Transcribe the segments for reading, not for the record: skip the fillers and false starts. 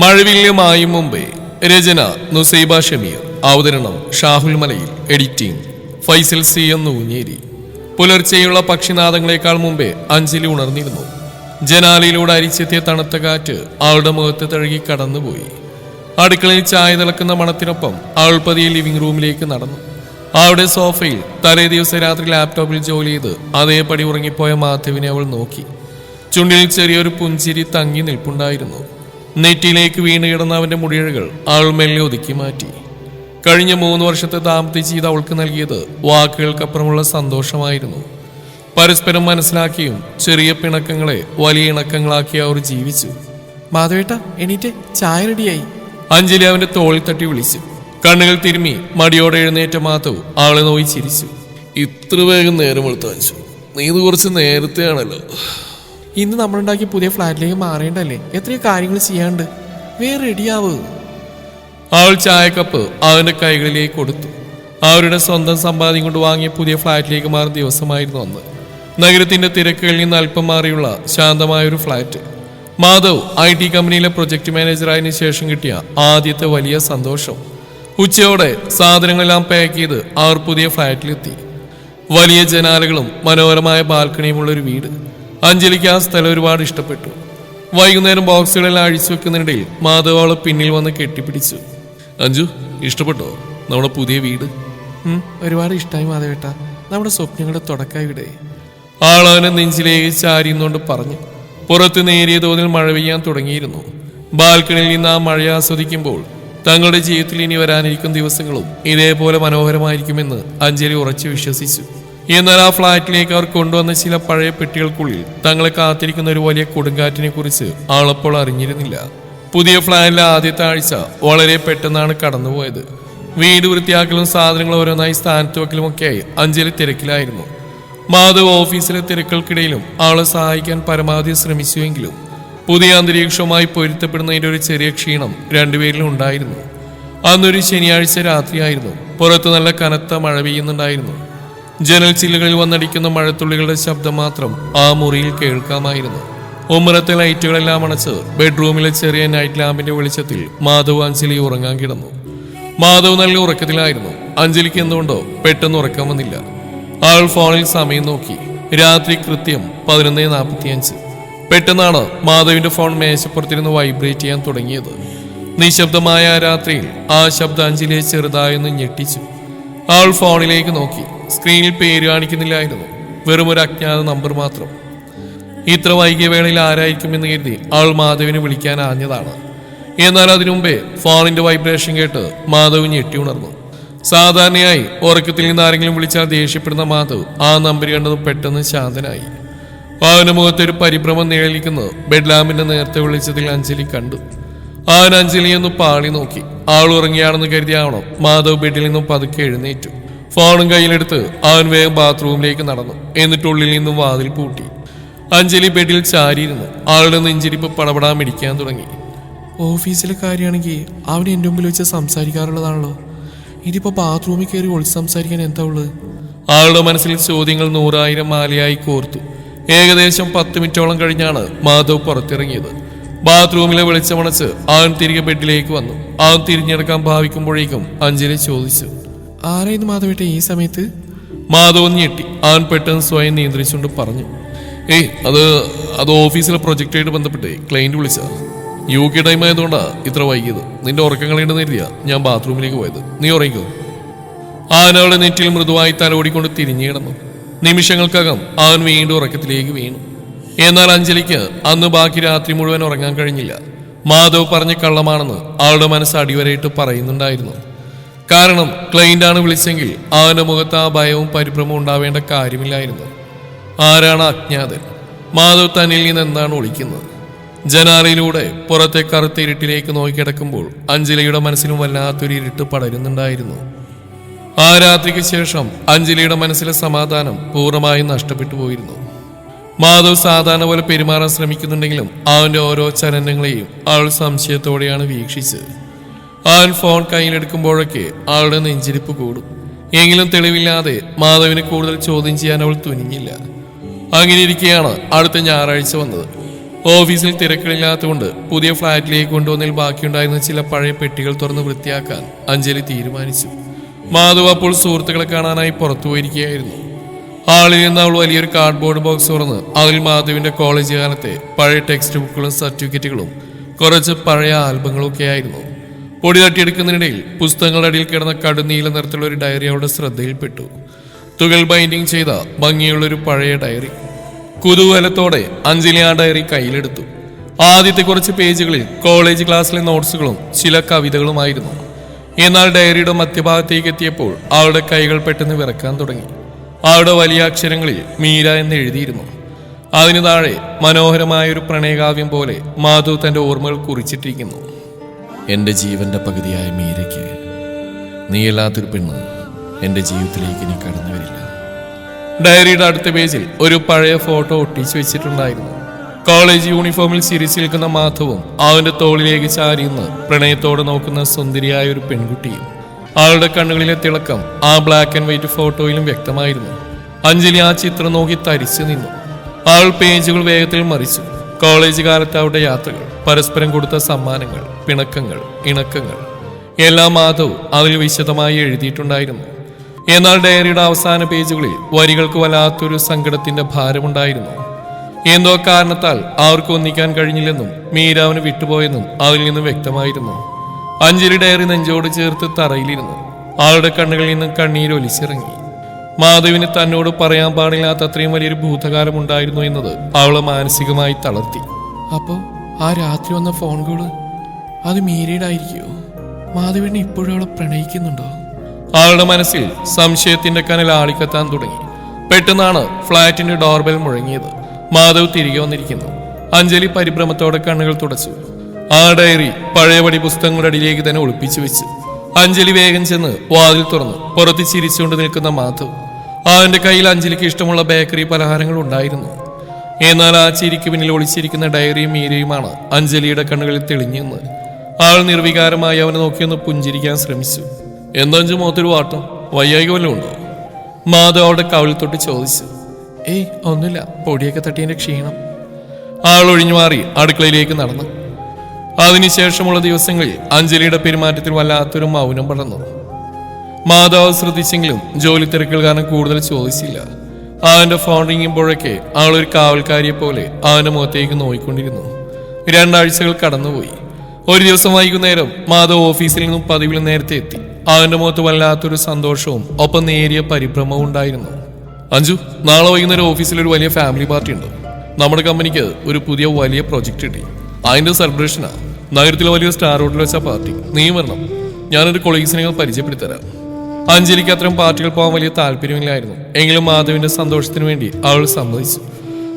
മഴവില്യമായും മുമ്പേ. രചന നുസൈബ ഷമീർ. അവതരണം ഷാഹുൽ മലയിൽ. എഡിറ്റിംഗ് ഫൈസൽ സി എന്ന് ഊഞ്ഞേരി. പുലർച്ചെയുള്ള പക്ഷിനാദങ്ങളെക്കാൾ മുമ്പേ അഞ്ജലി ഉണർന്നിരുന്നു. ജനാലയിലൂടെ അരിച്ചെത്തിയ തണുത്ത കാറ്റ് അവളുടെ മുഖത്ത് തഴുകി കടന്നുപോയി. അടുക്കളയിൽ ചായ തിളക്കുന്ന മണത്തിനൊപ്പം അവൾ പതിയെ ലിവിംഗ് റൂമിലേക്ക് നടന്നു. അവളുടെ സോഫയിൽ തലേ ദിവസം രാത്രി ലാപ്ടോപ്പിൽ ജോലി ചെയ്ത് അതേപടി ഉറങ്ങിപ്പോയ മാധവിനെ അവൾ നോക്കി. ചുണ്ടിൽ ചെറിയൊരു പുഞ്ചിരി തങ്ങി നിൽപ്പുണ്ടായിരുന്നു. നെറ്റിയിലേക്ക് വീണ് കിടന്ന അവന്റെ മുടിയഴകൾ അവൾ മെല്ലെ ഒതുക്കി മാറ്റി. കഴിഞ്ഞ 3 വർഷത്തെ ദാമ്പത്യ ജീവിതം അവൾക്ക് നൽകിയത് വാക്കുകൾക്കപ്പുറമുള്ള സന്തോഷമായിരുന്നു. പരസ്പരം മനസ്സിലാക്കിയും ചെറിയ പിണക്കങ്ങളെ വലിയ ഇണക്കങ്ങളാക്കി അവർ ജീവിച്ചു. മാധവേട്ട എണീറ്റ്, ചായ റെഡിയായി. അഞ്ജലി അവന്റെ തോളിൽ തട്ടി വിളിച്ചു. കണ്ണുകൾ തിരുമ്മി മടിയോടെ എഴുന്നേറ്റ മാധവ് അവളെ നോയി ചിരിച്ചു. ഇത്ര വേഗം നേരം വെളുത്താച്ചു, നീ ഇത് കുറച്ച് നേരത്തെയാണല്ലോ. ഇന്ന് നമ്മളുണ്ടാക്കിയ പുതിയ ഫ്ലാറ്റിലേക്ക് മാറേണ്ടല്ലേ, എത്രയോ കാര്യങ്ങൾ ചെയ്യാണ്ട്. വേറെ റെഡിയാവ്. അവൾ ചായക്കപ്പ് അവന്റെ കൈകളിലേക്ക് കൊടുത്തു. അവരുടെ സ്വന്തം സമ്പാദ്യം കൊണ്ട് വാങ്ങിയ പുതിയ ഫ്ലാറ്റിലേക്ക് മാറുന്ന ദിവസമായിരുന്നു അന്ന്. നഗരത്തിന്റെ തിരക്കുകളിൽ നിന്ന് അല്പം മാറിയുള്ള ശാന്തമായൊരു ഫ്ലാറ്റ്. മാധവ് IT കമ്പനിയിലെ പ്രൊജക്ട് മാനേജറായതിനു ശേഷം കിട്ടിയ ആദ്യത്തെ വലിയ സന്തോഷം. ഉച്ചയോടെ സാധനങ്ങളെല്ലാം പാക്ക് ചെയ്ത് അവർ പുതിയ ഫ്ലാറ്റിലെത്തി. വലിയ ജനാലകളും മനോഹരമായ ബാൽക്കണിയുമുള്ളൊരു വീട്. അഞ്ജലിക്ക് ആ സ്ഥലം ഒരുപാട് ഇഷ്ടപ്പെട്ടു. വൈകുന്നേരം ബോക്സുകളെല്ലാം അഴിച്ചു വെക്കുന്നതിനിടയിൽ മാധവ് അവളെ പിന്നിൽ വന്ന് കെട്ടിപ്പിടിച്ചു. അഞ്ജു, ഇഷ്ടപ്പെട്ടോ നമ്മുടെ പുതിയ വീട്? ഒരുപാട് ഇഷ്ടമായി മാധവേട്ട, നമ്മുടെ സ്വപ്നങ്ങളുടെ തുടക്കം ഇവിടെ. ആളവനെ നെഞ്ചിലേക്ക് ചാരിയുന്നോണ്ട് പറഞ്ഞു. പുറത്ത് നേരിയ തോതിൽ മഴ പെയ്യാൻ തുടങ്ങിയിരുന്നു. ബാൽക്കണിയിൽ നിന്ന് ആ മഴ ആസ്വദിക്കുമ്പോൾ തങ്ങളുടെ ജീവിതത്തിൽ ഇനി വരാനിരിക്കുന്ന ദിവസങ്ങളും ഇതേപോലെ മനോഹരമായിരിക്കുമെന്ന് അഞ്ജലി ഉറച്ചു വിശ്വസിച്ചു. എന്നാൽ ആ ഫ്ലാറ്റിലേക്ക് അവർ കൊണ്ടുവന്ന ചില പഴയ പെട്ടികൾക്കുള്ളിൽ തങ്ങളെ കാത്തിരിക്കുന്ന ഒരു വലിയ കൊടുങ്കാറ്റിനെ കുറിച്ച് ആളപ്പോൾ അറിഞ്ഞിരുന്നില്ല. പുതിയ ഫ്ലാറ്റിലെ ആദ്യത്തെ ആഴ്ച വളരെ പെട്ടെന്നാണ് കടന്നുപോയത്. വീട് വൃത്തിയാക്കലും സാധനങ്ങൾ ഓരോന്നായി സ്ഥാനത്ത് വെക്കലുമൊക്കെയായി അഞ്ജലി തിരക്കിലായിരുന്നു. മാധവ് ഓഫീസിലെ തിരക്കുകൾക്കിടയിലും അവളെ സഹായിക്കാൻ പരമാവധി ശ്രമിച്ചുവെങ്കിലും പുതിയ അന്തരീക്ഷവുമായി പൊരുത്തപ്പെടുന്നതിൻ്റെ ഒരു ചെറിയ ക്ഷീണം രണ്ടുപേരിലും ഉണ്ടായിരുന്നു. അന്നൊരു ശനിയാഴ്ച രാത്രിയായിരുന്നു. പുറത്ത് നല്ല കനത്ത മഴ പെയ്യുന്നുണ്ടായിരുന്നു. ജനൽ ചില്ലുകളിൽ വന്നടിക്കുന്ന മഴത്തുള്ളികളുടെ ശബ്ദം മാത്രം ആ മുറിയിൽ കേൾക്കാമായിരുന്നു. ഉമ്മറത്തെ ലൈറ്റുകളെല്ലാം അണച്ച് ബെഡ്റൂമിലെ ചെറിയ നൈറ്റ് ലാമ്പിന്റെ വെളിച്ചത്തിൽ മാധവ് അഞ്ജലി ഉറങ്ങാൻ കിടന്നു. മാധവ് നല്ല ഉറക്കത്തിലായിരുന്നു. അഞ്ജലിക്ക് എന്തുകൊണ്ടോ പെട്ടെന്ന് ഉറക്കം വന്നില്ല. അവൾ ഫോണിൽ സമയം നോക്കി. രാത്രി കൃത്യം 11:45. പെട്ടെന്നാണ് മാധവിന്റെ ഫോൺ മേശപ്പുറത്തിരുന്ന് വൈബ്രേറ്റ് ചെയ്യാൻ തുടങ്ങിയത്. നിശബ്ദമായ ആ രാത്രിയിൽ ആ ശബ്ദം അഞ്ജലിയെ ചെറുതായൊന്ന് ഞെട്ടിച്ചു. അവൾ ഫോണിലേക്ക് നോക്കി. സ്ക്രീനിൽ പേര് കാണിക്കുന്നില്ലായിരുന്നു, വെറും ഒരു അജ്ഞാത നമ്പർ മാത്രം. ഇത്ര വൈകിയ വേളയിൽ ആരായിരിക്കുമെന്ന് കരുതി അവൾ മാധവിനെ വിളിക്കാൻ ആഞ്ഞതാണ്. എന്നാൽ അതിനു മുമ്പേ ഫോണിന്റെ വൈബ്രേഷൻ കേട്ട് മാധവ് ഞെട്ടി ഉണർന്നു. സാധാരണയായി ഉറക്കത്തിൽ നിന്ന് ആരെങ്കിലും വിളിച്ചാൽ ദേഷ്യപ്പെടുന്ന മാധവ് ആ നമ്പർ കണ്ടതും പെട്ടെന്ന് ശാന്തനായി. അവന്റെ മുഖത്തൊരു പരിഭ്രമം നിഴലിക്കുന്നു ബെഡ് ലാമ്പിന്റെ നേരത്തെ വിളിച്ചതിൽ അഞ്ജലി കണ്ടു. അവൻ അഞ്ജലിയൊന്ന് പാളി നോക്കി. ആൾ ഉറങ്ങിയാണെന്ന് കരുതിയാവണം മാധവ് ബെഡിൽ നിന്നും പതുക്കെ എഴുന്നേറ്റു. ഫോണും കയ്യിലെടുത്ത് അവൻ വേഗം ബാത്റൂമിലേക്ക് നടന്നു. എന്നിട്ടുള്ളിൽ നിന്നും വാതിൽ പൂട്ടി. അഞ്ജലി ബെഡിൽ ചാരിയിരുന്നു. ആളുടെ നെഞ്ചിരിപ്പ് പടപടാൻ മിടിക്കാൻ തുടങ്ങി. ഓഫീസിലെ കാര്യമാണെങ്കിൽ അവൻ എൻ്റെ മുമ്പിൽ വെച്ച് സംസാരിക്കാറുള്ളതാണല്ലോ, ഇതിപ്പോ ബാത്റൂമിൽ കയറി ഒളിച്ച് സംസാരിക്കാൻ എന്താ ഉള്ളത്? ആളുടെ മനസ്സിൽ ചോദ്യങ്ങൾ 100,000 മാലയായി കോർത്തു. ഏകദേശം 10 മിനിറ്റോളം കഴിഞ്ഞാണ് മാധവ് പുറത്തിറങ്ങിയത്. ബാത്റൂമിലെ വെളിച്ചമണച്ച് അവൻ തിരികെ ബെഡിലേക്ക് വന്നു. അവൻ തിരിഞ്ഞെടുക്കാൻ ഭാവിക്കുമ്പോഴേക്കും അഞ്ജലി ചോദിച്ചു, ആരായിരുന്നു മാധവേട്ട ഈ സമയത്ത്? മാധവ് ഞെട്ടി. അവൻ പെട്ടെന്ന് സ്വയം നിയന്ത്രിച്ചുകൊണ്ട് പറഞ്ഞു, അത് ഓഫീസിലെ പ്രൊജക്റ്റായിട്ട് ബന്ധപ്പെട്ട് ക്ലയന്റ് വിളിച്ച. UK ടൈം ആയതുകൊണ്ടാ ഇത്ര വൈകിയത്. നിന്റെ ഉറക്കം കളയേണ്ടെന്ന് കരുതിയാ ഞാൻ ബാത്റൂമിലേക്ക് പോയത്. നീ ഉറങ്ങിക്കോ. അവനവളുടെ നെറ്റിൽ മൃദുവായി തലോടിക്കൊണ്ട് തിരിഞ്ഞു കിടന്നു. നിമിഷങ്ങൾക്കകം അവൻ വീണ്ടും ഉറക്കത്തിലേക്ക് വീണു. എന്നാൽ അഞ്ജലിക്ക് അന്ന് ബാക്കി രാത്രി മുഴുവൻ ഉറങ്ങാൻ കഴിഞ്ഞില്ല. മാധവ് പറഞ്ഞ കള്ളമാണെന്ന് അവളുടെ മനസ്സ് അടിവരയിട്ട് പറയുന്നുണ്ടായിരുന്നു. കാരണം ക്ലയന്റാണ് വിളിച്ചെങ്കിൽ അവന്റെ മുഖത്ത് ആ ഭയവും പരിഭ്രമവും ഉണ്ടാവേണ്ട കാര്യമില്ലായിരുന്നു. ആരാണ് അജ്ഞാതൻ? മാധവ് തന്നിൽ നിന്ന് എന്താണ് ഒളിക്കുന്നത്? ജനാലയിലൂടെ പുറത്തെ കറുത്ത ഇരുട്ടിലേക്ക് നോക്കിക്കിടക്കുമ്പോൾ അഞ്ജലിയുടെ മനസ്സിലും വല്ലാത്തൊരു ഇരുട്ട് പടരുന്നുണ്ടായിരുന്നു. ആ രാത്രിക്ക് ശേഷം അഞ്ജലിയുടെ മനസ്സിലെ സമാധാനം പൂർണ്ണമായും നഷ്ടപ്പെട്ടു പോയിരുന്നു. മാധവ് സാധാരണ പോലെ പെരുമാറാൻ ശ്രമിക്കുന്നുണ്ടെങ്കിലും അവന്റെ ഓരോ ചലനങ്ങളെയും അവൾ സംശയത്തോടെയാണ് വീക്ഷിച്ചത്. അവൻ ഫോൺ കയ്യിലെടുക്കുമ്പോഴൊക്കെ അവളുടെ നെഞ്ചിരിപ്പ് കൂടും. എങ്കിലും തെളിവില്ലാതെ മാധവിനെ കൂടുതൽ ചോദ്യം ചെയ്യാൻ അവൾ തുനിഞ്ഞില്ല. അങ്ങനെ ഇരിക്കെയാണ് അടുത്ത ഞായറാഴ്ച വന്നത്. ഓഫീസിൽ തിരക്കുകളില്ലാത്തതുകൊണ്ട് പുതിയ ഫ്ളാറ്റിലേക്ക് കൊണ്ടുവന്നതിൽ ബാക്കിയുണ്ടായിരുന്ന ചില പഴയ പെട്ടികൾ തുറന്ന് വൃത്തിയാക്കാൻ അഞ്ജലി തീരുമാനിച്ചു. മാധവ് അപ്പോൾ സുഹൃത്തുക്കളെ കാണാനായി പുറത്തുപോയിരിക്കുകയായിരുന്നു. ഹാളിൽ നിന്ന് അവൾ വലിയൊരു കാർഡ്ബോർഡ് ബോക്സ് തുറന്ന് അതിൽ മാധവിന്റെ കോളേജ് കാലത്തെ പഴയ ടെക്സ്റ്റ് ബുക്കുകളും സർട്ടിഫിക്കറ്റുകളും കുറച്ച് പഴയ ആൽബങ്ങളും ഒക്കെ ആയിരുന്നു. പൊടി തട്ടിയെടുക്കുന്നതിനിടയിൽ പുസ്തകങ്ങളുടെ അടിയിൽ കിടന്ന കടുനീല നിറത്തിലുള്ള ഒരു ഡയറി അവളുടെ ശ്രദ്ധയിൽപ്പെട്ടു. തുകൽ ബൈൻഡിങ് ചെയ്ത ഭംഗിയുള്ളൊരു പഴയ ഡയറി. കുതൂഹലത്തോടെ അഞ്ജലി ആ ഡയറി കയ്യിലെടുത്തു. ആദ്യത്തെ കുറച്ച് പേജുകളിൽ കോളേജ് ക്ലാസ്സിലെ നോട്ട്സുകളും ചില കവിതകളുമായിരുന്നു. എന്നാൽ ഡയറിയുടെ മധ്യഭാഗത്തേക്ക് എത്തിയപ്പോൾ അവളുടെ കൈകൾ പെട്ടെന്ന് വിറക്കാൻ തുടങ്ങി. അവളുടെ വലിയ അക്ഷരങ്ങളിൽ മീര എന്ന് എഴുതിയിരുന്നു. അതിനു താഴെ മനോഹരമായൊരു പ്രണയകാവ്യം പോലെ മാധവ് തന്റെ ഓർമ്മകൾ കുറിച്ചിട്ടിരിക്കുന്നു. എൻ്റെ ജീവന്റെ പകുതിയായ മീരയ്ക്ക് നീയല്ലാത്തൊരു പെണ്ണ് എൻ്റെ ജീവിതത്തിലേക്ക് ഇനി കടന്നു വരില്ല. ഡയറിയുടെ അടുത്ത പേജിൽ ഒരു പഴയ ഫോട്ടോ ഒട്ടിച്ചു വെച്ചിട്ടുണ്ടായിരുന്നു. കോളേജ് യൂണിഫോമിൽ ചിരിച്ചു നിൽക്കുന്ന മാധവും അവന്റെ തോളിലേക്ക് ചാരിയുന്ന പ്രണയത്തോടെ നോക്കുന്ന സുന്ദരിയായ ഒരു പെൺകുട്ടിയും. അവളുടെ കണ്ണുകളിലെ തിളക്കം ആ ബ്ലാക്ക് ആൻഡ് വൈറ്റ് ഫോട്ടോയിലും വ്യക്തമായിരുന്നു. അഞ്ജലി ആ ചിത്രം നോക്കി തരിച്ചു നിന്നു. അവൾ പേജുകൾ വേഗത്തിൽ മറിച്ചു. കോളേജ് കാലത്ത് അവരുടെ യാത്രകൾ, പരസ്പരം കൊടുത്ത സമ്മാനങ്ങൾ, പിണക്കങ്ങൾ, ഇണക്കങ്ങൾ എല്ലാം മാധവ് അതിൽ വിശദമായി എഴുതിയിട്ടുണ്ടായിരുന്നു. എന്നാൽ ഡയറിയുടെ അവസാന പേജുകളിൽ വരികൾക്ക് വല്ലാത്തൊരു സങ്കടത്തിന്റെ ഭാരമുണ്ടായിരുന്നു. എന്തോ കാരണത്താൽ അവർക്ക് ഒന്നിക്കാൻ കഴിഞ്ഞില്ലെന്നും മീര അവന് വിട്ടുപോയെന്നും അതിൽ നിന്നും വ്യക്തമായിരുന്നു. അഞ്ജലി ഡയറി നെഞ്ചോട് ചേർത്ത് തറയിലിരുന്നു. അവളുടെ കണ്ണുകളിൽ നിന്നും കണ്ണീരൊലിച്ചിറങ്ങി. മാധവിന് തന്നോട് പറയാൻ പാടില്ലാത്ത അത്രയും വലിയൊരു ഭൂതകാലം ഉണ്ടായിരുന്നു എന്നത് അവളെ മാനസികമായി തളർത്തി. അപ്പോ ആ രാത്രി വന്ന ഫോൺ കോള് അത് മീരയുടെ ആയിരിക്കുമോ? മാധവിനെ ഇപ്പോഴും അവളെ പ്രണയിക്കുന്നുണ്ടോ? അവളുടെ മനസ്സിൽ സംശയത്തിന്റെ കനൽ ആളിക്കത്താൻ തുടങ്ങി. പെട്ടെന്നാണ് ഫ്ളാറ്റിന്റെ ഡോർബെൽ മുഴങ്ങിയത്. മാധവ് തിരികെ വന്നിരിക്കുന്നു. അഞ്ജലി പരിഭ്രമത്തോടെ കണ്ണുകൾ തുടച്ചു. ആ ഡയറി പഴയപടി പുസ്തകങ്ങളുടെ അടിയിലേക്ക് തന്നെ ഒളിപ്പിച്ചു വെച്ചു. അഞ്ജലി വേഗം ചെന്ന് വാതിൽ തുറന്നു. പുറത്ത് ചിരിച്ചുകൊണ്ട് നിൽക്കുന്ന മാധവ്. അവന്റെ കയ്യിൽ അഞ്ജലിക്ക് ഇഷ്ടമുള്ള ബേക്കറി പലഹാരങ്ങൾ ഉണ്ടായിരുന്നു. എന്നാൽ ആ ചിരിക്ക് പിന്നിൽ ഒളിച്ചിരിക്കുന്ന ഡയറിയും മീരയുമാണ് അഞ്ജലിയുടെ കണ്ണുകളിൽ തെളിഞ്ഞെന്ന്. അവൾ നിർവികാരമായി അവനെ നോക്കിയൊന്ന് പുഞ്ചിരിക്കാൻ ശ്രമിച്ചു. എന്താ മുഖത്തൊരു വാട്ടം? വയ്യായിക വല്ലതും ഉണ്ടോ? മാധവ് അവളുടെ കവിളിൽ തൊട്ട് ചോദിച്ചു. ഏയ് ഒന്നുമില്ല, പൊടിയൊക്കെ തട്ടിയതിന്റെ ക്ഷീണം. ആൾ ഒഴിഞ്ഞു മാറി അടുക്കളയിലേക്ക് നടന്നു. അതിനുശേഷമുള്ള ദിവസങ്ങളിൽ അഞ്ജലിയുടെ പെരുമാറ്റത്തിൽ വല്ലാത്തൊരു മൗനം പടർന്നു. മാധവ് ശ്രദ്ധിച്ചെങ്കിലും ജോലി തിരക്കുകൾ കാരണം കൂടുതൽ ചോദിച്ചില്ല. അവന്റെ ഫോൺ റിങ്ങുമ്പോഴൊക്കെ അവളൊരു കാവൽക്കാരിയെ പോലെ അവന്റെ മുഖത്തേക്ക് നോയിക്കൊണ്ടിരുന്നു. 2 ആഴ്ചകൾ കടന്നുപോയി. ഒരു ദിവസം വൈകുന്നേരം മാധവ് ഓഫീസിൽ നിന്നും പതിവിൽ നേരത്തെ എത്തി. അവന്റെ മുഖത്ത് വല്ലാത്തൊരു സന്തോഷവും ഒപ്പം നേരിയ പരിഭ്രമവും ഉണ്ടായിരുന്നു. അഞ്ജു, നാളെ വൈകുന്നേരം ഓഫീസിൽ ഒരു വലിയ ഫാമിലി പാർട്ടി ഉണ്ട്. നമ്മുടെ കമ്പനിക്ക് ഒരു പുതിയ വലിയ പ്രൊജക്ട് കിട്ടി. അതിന്റെ സെലിബ്രേഷനാ. നഗരത്തിലെ വലിയ സ്റ്റാർ ഹോട്ടലിൽ വെച്ച പാർട്ടി. നീ വരണം. ഞാനൊരു കൊളീഗ്സിനെ പരിചയപ്പെടുത്തരാം. അഞ്ജലിക്ക് അത്തരം പാർട്ടികൾ പോകാൻ വലിയ താല്പര്യമില്ലായിരുന്നു. എങ്കിലും മാധവിന്റെ സന്തോഷത്തിന് വേണ്ടി അവൾ സമ്മതിച്ചു.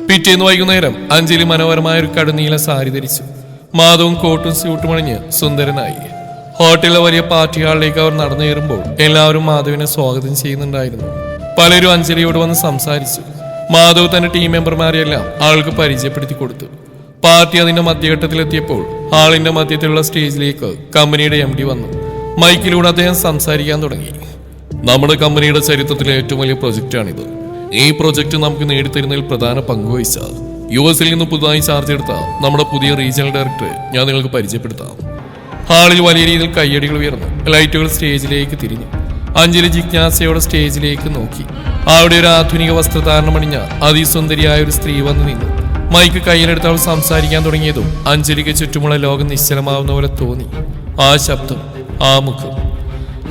പിറ്റേന്ന് വൈകുന്നേരം അഞ്ജലി മനോഹരമായ ഒരു കടുനീല സാരി ധരിച്ചു. മാധവും കോട്ടും സ്യൂട്ടും അണിഞ്ഞ് സുന്ദരനായി. ഹോട്ടലിലെ വലിയ പാർട്ടി ഹാളിലേക്ക് അവർ നടന്നു കയറുമ്പോൾ എല്ലാവരും മാധവിനെ സ്വാഗതം ചെയ്യുന്നുണ്ടായിരുന്നു. പലരും അഞ്ജലിയോട് വന്ന് സംസാരിച്ചു. മാധവ് തന്റെ ടീം മെമ്പർമാരെയെല്ലാം ആൾക്ക് പരിചയപ്പെടുത്തി കൊടുത്തു. പാർട്ടി അതിന്റെ മധ്യഘട്ടത്തിലെത്തിയപ്പോൾ ഹാളിന്റെ മധ്യത്തിലുള്ള സ്റ്റേജിലേക്ക് കമ്പനിയുടെ MD വന്നു. മൈക്കിലൂടെ അദ്ദേഹം സംസാരിക്കാൻ തുടങ്ങി. നമ്മുടെ കമ്പനിയുടെ ചരിത്രത്തിലെ ഏറ്റവും വലിയ പ്രൊജക്റ്റാണിത്. ഈ പ്രൊജക്ട് നമുക്ക് നേടിത്തരുന്നതിൽ പ്രധാന പങ്കുവഹിച്ച US-ൽ നിന്ന് പുതുതായി ചാർജ് എടുത്ത നമ്മുടെ പുതിയ റീജിയണൽ ഡയറക്ടറെ ഞാൻ നിങ്ങൾക്ക് പരിചയപ്പെടുത്താം. ഹാളിൽ വലിയ രീതിയിൽ കയ്യടികൾ ഉയർന്നു. ലൈറ്റുകൾ സ്റ്റേജിലേക്ക് തിരിഞ്ഞു. അഞ്ജലി ജിജ്ഞാസയോടെ സ്റ്റേജിലേക്ക് നോക്കി. അവിടെ ഒരു ആധുനിക വസ്ത്രധാരണം അണിഞ്ഞ അതിസുന്ദരിയായ ഒരു സ്ത്രീ വന്നു നിന്നു. മൈക്ക് കയ്യിലെടുത്ത് അവൾ സംസാരിക്കാൻ തുടങ്ങിയതും അഞ്ജലിക്ക് ചുറ്റുമുള്ള ലോകം നിശ്ചലമാവുന്ന പോലെ തോന്നി. ആ ശബ്ദം, ആ മുഖം.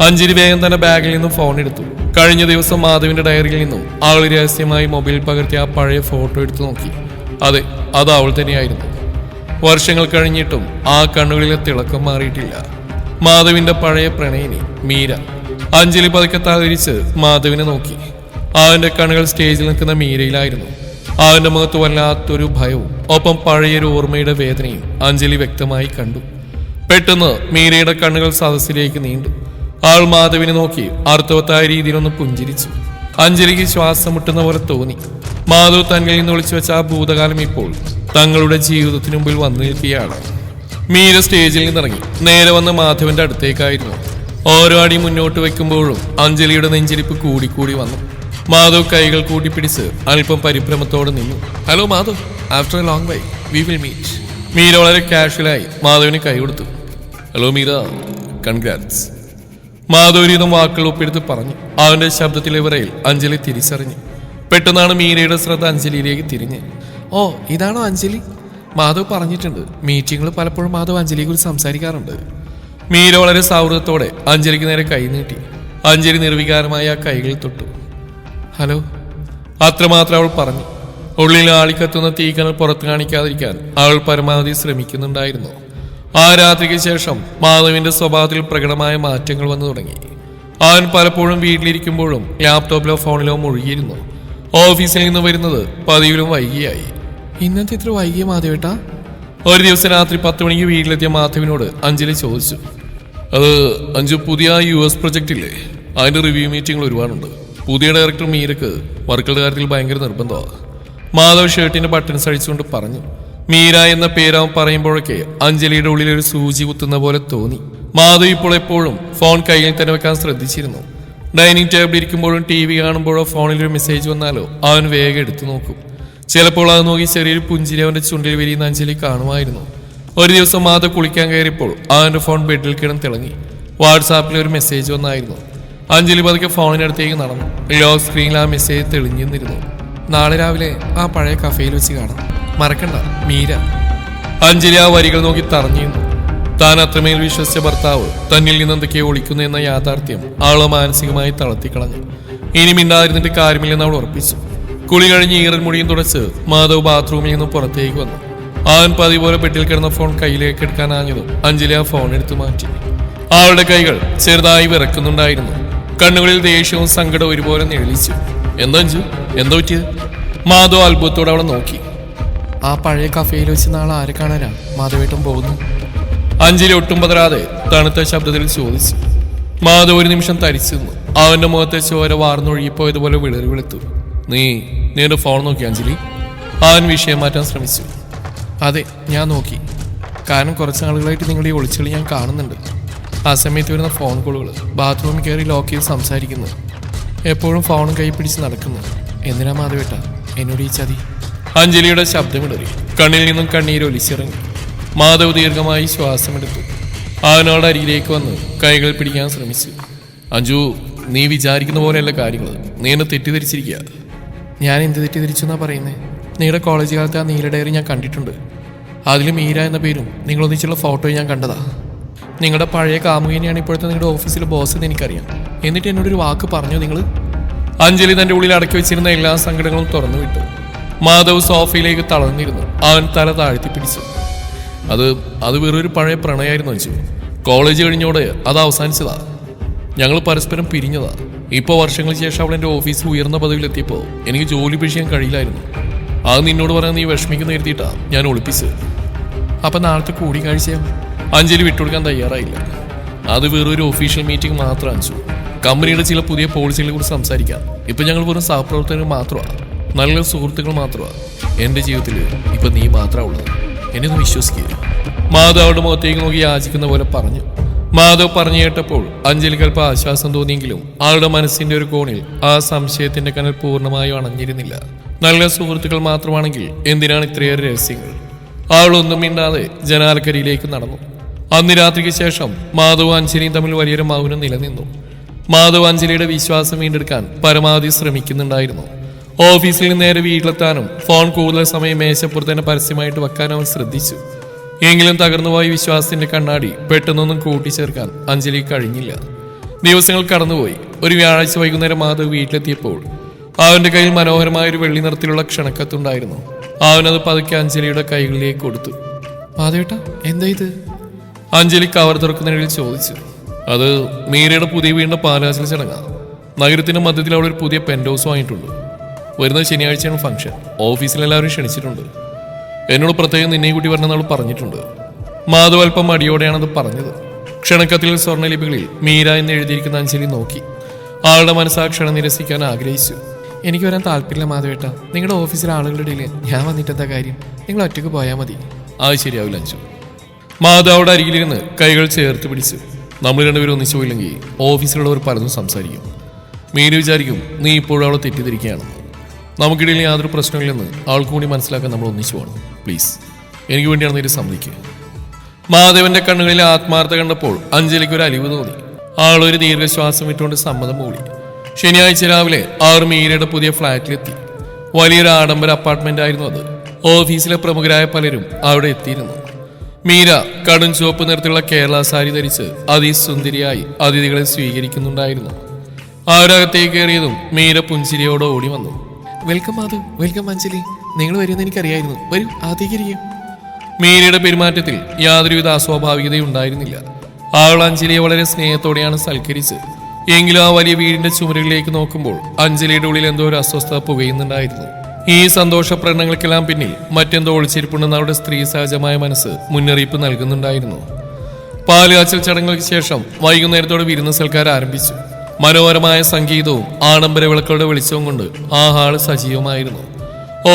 അഞ്ജലി വേഗം തന്നെ ബാഗിൽ നിന്നും ഫോൺ എടുത്തു. കഴിഞ്ഞ ദിവസം മാധവിന്റെ ഡയറിയിൽ നിന്നും അവൾ രഹസ്യമായി മൊബൈൽ പകർത്തി ആ പഴയ ഫോട്ടോ എടുത്തു നോക്കി. അതെ, അത് അവൾ തന്നെയായിരുന്നു. വർഷങ്ങൾ കഴിഞ്ഞിട്ടും ആ കണ്ണുകളിലെ തിളക്കം മാറിയിട്ടില്ല. മാധവിന്റെ പഴയ പ്രണയിനി മീര. അഞ്ജലി പതുക്കെ തകരിച്ച് മാധവിനെ നോക്കി. അവന്റെ കണ്ണുകൾ സ്റ്റേജിൽ നിൽക്കുന്ന മീരയിലായിരുന്നു. അവന്റെ മുഖത്ത് വല്ലാത്തൊരു ഭയവും ഒപ്പം പഴയൊരു ഓർമ്മയുടെ വേദനയും അഞ്ജലി വ്യക്തമായി കണ്ടു. പെട്ടെന്ന് മീരയുടെ കണ്ണുകൾ സദസ്സിലേക്ക് നീണ്ടു. ആൾ മാധവിനെ നോക്കി അർത്ഥവത്തായ രീതിയിലൊന്ന് പുഞ്ചിരിച്ചു. അഞ്ജലിക്ക് ശ്വാസം മുട്ടുന്ന പോലെ തോന്നി. മാധവ് തന്നിൽ നിന്ന് വിളിച്ചു വെച്ച ആ ഭൂതകാലം ഇപ്പോൾ തങ്ങളുടെ ജീവിതത്തിന് മുമ്പിൽ വന്നു നിൽക്കുകയാണ്. മീര സ്റ്റേജിൽ നിന്നിറങ്ങി നേരെ വന്ന് മാധവന്റെ അടുത്തേക്കായിരുന്നു. ഓരോ അടി മുന്നോട്ട് വെക്കുമ്പോഴും അഞ്ജലിയുടെ നെഞ്ചിരിപ്പ് കൂടിക്കൂടി വന്നു. മാധവ് തന്റെ ടീം മെമ്പർമാരെല്ലാം ആൾക്ക് പരിചയപ്പെടുത്തി കൊടുത്തു. പാർട്ടി അതിന്റെ മധ്യഘട്ടത്തിലെത്തിയപ്പോൾ ഹാളിന്റെ മധ്യത്തിലുള്ള സ്റ്റേജിലേക്ക് വന്നു. മൈക്കിലൂടെ അദ്ദേഹം സംസാരിക്കാൻ തുടങ്ങി. നമ്മുടെ കമ്പനിക്ക് ഒരു പുതിയ വലിയ പ്രൊജക്ട് കിട്ടി. അതിന്റെ സെലിബ്രേഷനാ. നഗരത്തിലെ വലിയ സ്റ്റാർ ഹോട്ടലിൽ വെച്ച പാർട്ടി. നീ വരണം. ഞാനൊരു കൊളീഗ്സിനെ പരിചയപ്പെടുത്തരാം. മാധവ് കൈകൾ കൂട്ടിപ്പിടിച്ച് അല്പം പരിഭ്രമത്തോടെ നിന്നു. Hello Madhav, after a long bye we will meet. Meera വളരെ കാഷ്വലായി മാധവിന് കൈ കൊടുത്തു. Hello Meera, congrats. മാധവരീതം വാക്കുകൾ ഒപ്പിയെടുത്ത് പറഞ്ഞു. അവന്റെ ശബ്ദത്തിലെ വിറയിൽ അഞ്ജലി തിരിച്ചറിഞ്ഞു. പെട്ടെന്നാണ് മീരയുടെ ശ്രദ്ധ അഞ്ജലിയിലേക്ക് തിരിഞ്ഞ്. ഓ, ഇതാണോ അഞ്ജലി? മാധവ് പറഞ്ഞിട്ടുണ്ട്, മീറ്റിങ്ങുകൾ പലപ്പോഴും മാധവ് അഞ്ജലിയെ കുറിച്ച് സംസാരിക്കാറുണ്ട്. മീര വളരെ സൗഹൃദത്തോടെ അഞ്ജലിക്ക് നേരെ കൈ നീട്ടി. അഞ്ജലി നിർവികാരമായ ആ കൈകളിൽ തൊട്ടു. ഹലോ, അത്രമാത്രം അവൾ പറഞ്ഞു. ഉള്ളിൽ ആളിക്കത്തുന്ന തീക്കനൽ പുറത്തു കാണിക്കാതിരിക്കാൻ അവൾ പരമാവധി ശ്രമിക്കുന്നുണ്ടായിരുന്നു. ആ രാത്രിക്ക് ശേഷം മാധവിന്റെ സ്വഭാവത്തിൽ പ്രകടമായ മാറ്റങ്ങൾ വന്നു തുടങ്ങി. അവൻ പലപ്പോഴും വീട്ടിലിരിക്കുമ്പോഴും ലാപ്ടോപ്പിലോ ഫോണിലോ മുഴുകിയിരുന്നു. ഓഫീസിൽ നിന്ന് വരുന്നത് പതിവിലും വൈകിയായി. ഇന്നത്തെ ഇത്ര വൈകിയ മാധവേട്ടാ? ഒരു ദിവസം രാത്രി 10 മണിക്ക് വീട്ടിലെത്തിയ മാധവിനോട് അഞ്ജലി ചോദിച്ചു. അത് അഞ്ജു, പുതിയ US പ്രൊജക്റ്റ് ഇല്ലേ, അതിന്റെ റിവ്യൂ മീറ്റിംഗിൽ ഒരുപാടുണ്ട്. പുതിയ ഡയറക്ടർ മീരക്ക് വർക്കുകളുടെ കാര്യത്തിൽ ഭയങ്കര നിർബന്ധമാണ്. മാധവ് ഷർട്ടിന്റെ ബട്ടൺസ് അഴിച്ചുകൊണ്ട് പറഞ്ഞു. മീര എന്ന പേരാവൻ പറയുമ്പോഴൊക്കെ അഞ്ജലിയുടെ ഉള്ളിൽ ഒരു സൂചി കുത്തുന്ന പോലെ തോന്നി. മാധവ് ഇപ്പോൾ എപ്പോഴും ഫോൺ കയ്യിൽ തന്നെ വെക്കാൻ ശ്രദ്ധിച്ചിരുന്നു. ഡൈനിങ് ടേബിൾ ഇരിക്കുമ്പോഴും TV കാണുമ്പോഴോ ഫോണിലൊരു മെസ്സേജ് വന്നാലോ അവൻ വേഗം എടുത്തു നോക്കും. ചിലപ്പോൾ അത് നോക്കി ചെറിയൊരു പുഞ്ചിരി അവന്റെ ചുണ്ടിൽ വിരിയുന്ന അഞ്ജലി കാണുമായിരുന്നു. ഒരു ദിവസം മാധവ് കുളിക്കാൻ കയറിയപ്പോൾ അവന്റെ ഫോൺ ബെഡിൽ കിടന്ന് തിളങ്ങി. വാട്സാപ്പിൽ ഒരു മെസ്സേജ് വന്നായിരുന്നു. അഞ്ജലി പതുക്കെ ഫോണിനടുത്തേക്ക് നടന്നു. ലോക്ക് സ്ക്രീനിൽ ആ മെസ്സേജ് തെളിഞ്ഞിരുന്നു. നാളെ രാവിലെ ആ പഴയ കഫേയിൽ വെച്ച് കാണാം, മറക്കണ്ട, മീര. അഞ്ജലി ആ വരികൾ നോക്കി തറഞ്ഞിരുന്നു. താൻ അത്രമേൽ വിശ്വസിച്ച ഭർത്താവ് തന്നിൽ നിന്ന് എന്തൊക്കെയോ ഒളിക്കുന്നു എന്ന യാഥാർത്ഥ്യം അവളെ മാനസികമായി തളർത്തിക്കളഞ്ഞു. ഇനി മിണ്ടാതിരുന്നിട്ട് കാര്യമില്ലെന്ന് അവൾ ഉറപ്പിച്ചു. കുളി കഴിഞ്ഞ് ഈറൻ മുടിയും തുടച്ച് മാധവ് ബാത്റൂമിൽ നിന്നും പുറത്തേക്ക് വന്നു. അവൻ പതിപോലെ ബെഡിൽ കിടന്ന ഫോൺ കയ്യിലേക്ക് എടുക്കാനാഞ്ഞതും അഞ്ജലി ആ ഫോൺ എടുത്തു മാറ്റി. അവളുടെ കൈകൾ ചെറുതായി വിറക്കുന്നുണ്ടായിരുന്നു. കണ്ണുകളിൽ ദേഷ്യവും സങ്കടവും ഒരുപോലെ നിഴലിച്ചു. എന്താ അഞ്ജു, എന്താ പറ്റിയത്? മാധവ് അത്ഭുതത്തോടെ അവളെ നോക്കി. ആ പഴയ കഫേയിൽ വെച്ച് നാളെ ആരെ കാണാനാ മാധവേട്ടൻ പോകുന്നു? അഞ്ജലി ഒട്ടും പതരാതെ തണുത്ത ശബ്ദത്തിൽ ചോദിച്ചു. മാധവ് ഒരു നിമിഷം തരിച്ചു നിന്നു. അവന്റെ മുഖത്തെ ചോര വാർന്നൊഴുകിപ്പോയതുപോലെ വിളറി വെളുത്തു. നീ എന്റെ ഫോൺ നോക്കി അഞ്ജലി? അവൻ വിഷയം മാറ്റാൻ ശ്രമിച്ചു. അതെ, ഞാൻ നോക്കി. കാരണം കുറച്ച് നാളുകളായിട്ട് നിങ്ങളുടെ ഈ ഒളിച്ചുകളി ഞാൻ കാണുന്നുണ്ട്. ആ സമയത്ത് വരുന്ന ഫോൺ കോളുകൾ, ബാത്റൂമിൽ കയറി ലോക്ക് ചെയ്ത് സംസാരിക്കുന്നു, എപ്പോഴും ഫോണും കൈ പിടിച്ച് നടക്കുന്നു. എന്തിനാ മാധവേട്ട എന്നോട് ഈ ചതി? അഞ്ജലിയുടെ ശബ്ദമിടറി. കണ്ണിൽ നിന്നും കണ്ണീര് ഒലിച്ചിറങ്ങി. മാധവ് ദീർഘമായി ശ്വാസമെടുത്തു. അവനോട് അരികിലേക്ക് വന്ന് കൈകൾ പിടിക്കാൻ ശ്രമിച്ചു. അഞ്ജു, നീ വിചാരിക്കുന്ന പോലെയല്ല കാര്യങ്ങൾ. നീ എന്നെ തെറ്റിദ്ധരിച്ചിരിക്കുക. ഞാൻ എന്ത് തെറ്റിദ്ധരിച്ചു എന്നാ പറയുന്നത്? നിങ്ങളുടെ കോളേജ് കാലത്ത് ആ നീല ഡയറി ഞാൻ കണ്ടിട്ടുണ്ട്. അതിൽ മീര എന്ന പേരും നിങ്ങളൊന്നിച്ചുള്ള ഫോട്ടോയും ഞാൻ കണ്ടതാ. നിങ്ങളുടെ പഴയ കാമുകനെയാണ് ഇപ്പോഴത്തെ നിങ്ങളുടെ ഓഫീസിലെ ബോസ് എന്ന് എനിക്കറിയാം. എന്നിട്ട് എന്നോടൊരു വാക്ക് പറഞ്ഞു നിങ്ങൾ? അഞ്ജലി തന്റെ ഉള്ളിൽ അടക്കി വെച്ചിരുന്ന എല്ലാ സങ്കടങ്ങളും തുറന്നു വിട്ടു. മാധവ് സോഫയിലേക്ക് തളർന്നിരുന്നു. അവൻ തല താഴ്ത്തി പിടിച്ചു. അത് വേറൊരു പഴയ പ്രണയമായിരുന്നു അഞ്ജു. കോളേജ് കഴിഞ്ഞോടെ അത് അവസാനിച്ചതാ. ഞങ്ങൾ പരസ്പരം പിരിഞ്ഞതാ. ഇപ്പോൾ വർഷങ്ങൾക്ക് ശേഷം അവൾ എൻ്റെ ഓഫീസിൽ ഉയർന്ന പദവിയിലെത്തിയപ്പോൾ എനിക്ക് ജോലി പിടിക്കാൻ കഴിയില്ലായിരുന്നു. അത് നിന്നോട് പറയാൻ നീ വിഷമിക്കുന്ന എഴുതിയിട്ടാ ഞാൻ ഒളിപ്പിച്ചത്. അപ്പം നാളത്തെ കൂടിക്കാഴ്ചയാണ്. അഞ്ജലി വിട്ടുകൊടുക്കാൻ തയ്യാറായില്ല. അത് വേറൊരു ഒഫീഷ്യൽ മീറ്റിംഗ് മാത്രം അഞ്ജു. കമ്പനിയുടെ ചില പുതിയ പോളിസികളെ കുറിച്ച് സംസാരിക്കാം. ഇപ്പം ഞങ്ങൾ വെറും സഹപ്രവർത്തകർ മാത്രമാണ്, നല്ല സുഹൃത്തുക്കൾ മാത്രമാണ്. എൻ്റെ ജീവിതത്തിൽ ഇപ്പം നീ മാത്രമാണ് ഉള്ളത്. എന്നെ ഒന്ന് വിശ്വസിക്കുക. മാധവ് അവളുടെ മുഖത്തേക്ക് നോക്കി യാചിക്കുന്ന പോലെ പറഞ്ഞു. മാധവ് പറഞ്ഞു കേട്ടപ്പോൾ അഞ്ജലിക്ക് അല്പം ആശ്വാസം തോന്നിയെങ്കിലും ആളുടെ മനസ്സിന്റെ ഒരു കോണിൽ ആ സംശയത്തിന്റെ കനൽ പൂർണ്ണമായും അണഞ്ഞിരുന്നില്ല. നല്ല സുഹൃത്തുക്കൾ മാത്രമാണെങ്കിൽ എന്തിനാണ് ഇത്രയേറെ രഹസ്യങ്ങൾ? അവളൊന്നും മിണ്ടാതെ ജനാലക്കരിയിലേക്ക് നടന്നു. അന്ന് രാത്രിക്ക് ശേഷം മാധവും അഞ്ജലിയും തമ്മിൽ വലിയൊരു മൗനം നിലനിന്നു. മാധവ് അഞ്ജലിയുടെ വിശ്വാസം വീണ്ടെടുക്കാൻ പരമാവധി ശ്രമിക്കുന്നുണ്ടായിരുന്നു. ഓഫീസിൽ നിന്ന് നേരെ വീട്ടിലെത്താനും ഫോൺ കൂടുതൽ സമയം മേശപ്പുറത്ത് തന്നെ പരസ്യമായിട്ട് വെക്കാനും അവൻ ശ്രദ്ധിച്ചു. എങ്കിലും തകർന്നുപോയ വിശ്വാസത്തിന്റെ കണ്ണാടി പെട്ടെന്നൊന്നും കൂട്ടിച്ചേർക്കാൻ അഞ്ജലി കഴിഞ്ഞില്ല. ദിവസങ്ങൾ കടന്നുപോയി. ഒരു വ്യാഴാഴ്ച വൈകുന്നേരം മാധവ് വീട്ടിലെത്തിയപ്പോൾ അവന്റെ കയ്യിൽ മനോഹരമായ ഒരു വെള്ളി നിറത്തിലുള്ള ക്ഷണക്കത്തുണ്ടായിരുന്നു. അവനത് പതുക്കെ അഞ്ജലിയുടെ കൈകളിലേക്ക് കൊടുത്തു. മാധവേട്ട, എന്താ ഇത്? അഞ്ജലി കവർ തുറക്കുന്നതിനിടയിൽ ചോദിച്ചു. അത് മീരയുടെ പുതിയ വീടിന്റെ പാലാശിൽ ചടങ്ങാണ്. നഗരത്തിന്റെ മധ്യത്തിൽ അവിടെ ഒരു പുതിയ പെന്റ് ഹൗസ് വാങ്ങിയിട്ടുണ്ട്. വരുന്ന ശനിയാഴ്ചയാണ് ഫംഗ്ഷൻ. ഓഫീസിലെല്ലാവരും ക്ഷണിച്ചിട്ടുണ്ട്. എന്നോട് പ്രത്യേകം നിന്നെയും കൂട്ടി വരണമെന്ന് പറഞ്ഞിട്ടുണ്ട്. മാധവ് അല്പം മടിയോടെയാണത് പറഞ്ഞത്. ക്ഷണക്കത്തിൽ സ്വർണ്ണലിപികളിൽ മീര എന്ന് എഴുതിയിരിക്കുന്ന അഞ്ജലി നോക്കി. ആളുടെ മനസ്സാക്ഷണം നിരസിക്കാൻ ആഗ്രഹിച്ചു. എനിക്ക് വരാൻ താല്പര്യമില്ല മാധവേട്ട. നിങ്ങളുടെ ഓഫീസിലെ ആളുകളുടെ ഇടയിൽ ഞാൻ വന്നിട്ടെന്താ കാര്യം? നിങ്ങൾ ഒറ്റയ്ക്ക് പോയാൽ മതി. അത് ശരിയാവില്ല അഞ്ജു. മാധവ് അവിടെ അരികിലിരുന്ന് കൈകൾ ചേർത്ത് പിടിച്ചു. നമ്മൾ രണ്ടുപേരും ഒന്നിച്ചു പോയില്ലെങ്കിൽ ഓഫീസിലുള്ളവർ പലതും സംസാരിക്കും. മീര വിചാരിക്കും നീ ഇപ്പോഴും അവളെ തെറ്റിദ്ധരിക്കുകയാണെന്ന്. നമുക്കിടയിൽ യാതൊരു പ്രശ്നമില്ലെന്ന് ആൾക്ക് കൂടി മനസ്സിലാക്കാൻ നമ്മൾ ഒന്നിച്ചു പോകണം. പ്ലീസ്, എനിക്ക് വേണ്ടിയാണ് നീ സമ്മതിക്കുക. മാധവന്റെ കണ്ണുകളിൽ ആത്മാർത്ഥത കണ്ടപ്പോൾ അഞ്ജലിക്ക് ഒരു അലിവ് തോന്നി. ആളൊരു ദീർഘശ്വാസം വിട്ടുകൊണ്ട് സമ്മതം മൂളി. ശനിയാഴ്ച രാവിലെ 6 മീരയുടെ പുതിയ ഫ്ളാറ്റിലെത്തി. വലിയൊരു ആഡംബര അപ്പാർട്ട്മെന്റ് ആയിരുന്നു അത്. ഓഫീസിലെ പ്രമുഖരായ പലരും അവിടെ എത്തിയിരുന്നു. മീര കടും ചുവപ്പ് നിറത്തിലുള്ള കേരള സാരി ധരിച്ച് അതിസുന്ദരിയായി അതിഥികളെ സ്വീകരിക്കുന്നുണ്ടായിരുന്നു. അവരകത്തേക്ക് കയറിയതും മീര പുഞ്ചിരിയോടെ ഓടി വന്നു. Welcome Madhav, welcome Anjali. നിങ്ങൾ വരുമെന്ന് എനിക്കറിയായിരുന്നു. വരൂ, ആദ്യകരിയും. മീരയുടെ പെരുമാറ്റത്തിൽ യാതൊരുവിധ അസ്വാഭാവികതയും ഉണ്ടായിരുന്നില്ല. അവൾ അഞ്ജലിയെ വളരെ സ്നേഹത്തോടെയാണ് സൽക്കരിച്ച്. എങ്കിലും ആ വലിയ വീടിന്റെ ചുമരുകളിലേക്ക് നോക്കുമ്പോൾ അഞ്ജലിയുടെ ഉള്ളിൽ എന്തോ ഒരു അസ്വസ്ഥത പുകയുന്നുണ്ടായിരുന്നു. ഈ സന്തോഷ പ്രകടനങ്ങൾക്കെല്ലാം പിന്നിൽ മറ്റെന്തോ ഒളിച്ചിരിപ്പുണ്ടെന്ന് അവരുടെ സ്ത്രീ സഹജമായ മനസ്സ് മുന്നറിയിപ്പ് നൽകുന്നുണ്ടായിരുന്നു. പാലുകാച്ചൽ ചടങ്ങുകൾക്ക് ശേഷം വൈകുന്നേരത്തോടെ വിരുന്ന് സൽക്കാർ ആരംഭിച്ചു. മനോഹരമായ സംഗീതവും ആഡംബര വിളക്കുകളുടെ വെളിച്ചവും കൊണ്ട് ആ ഹാള് സജീവമായിരുന്നു.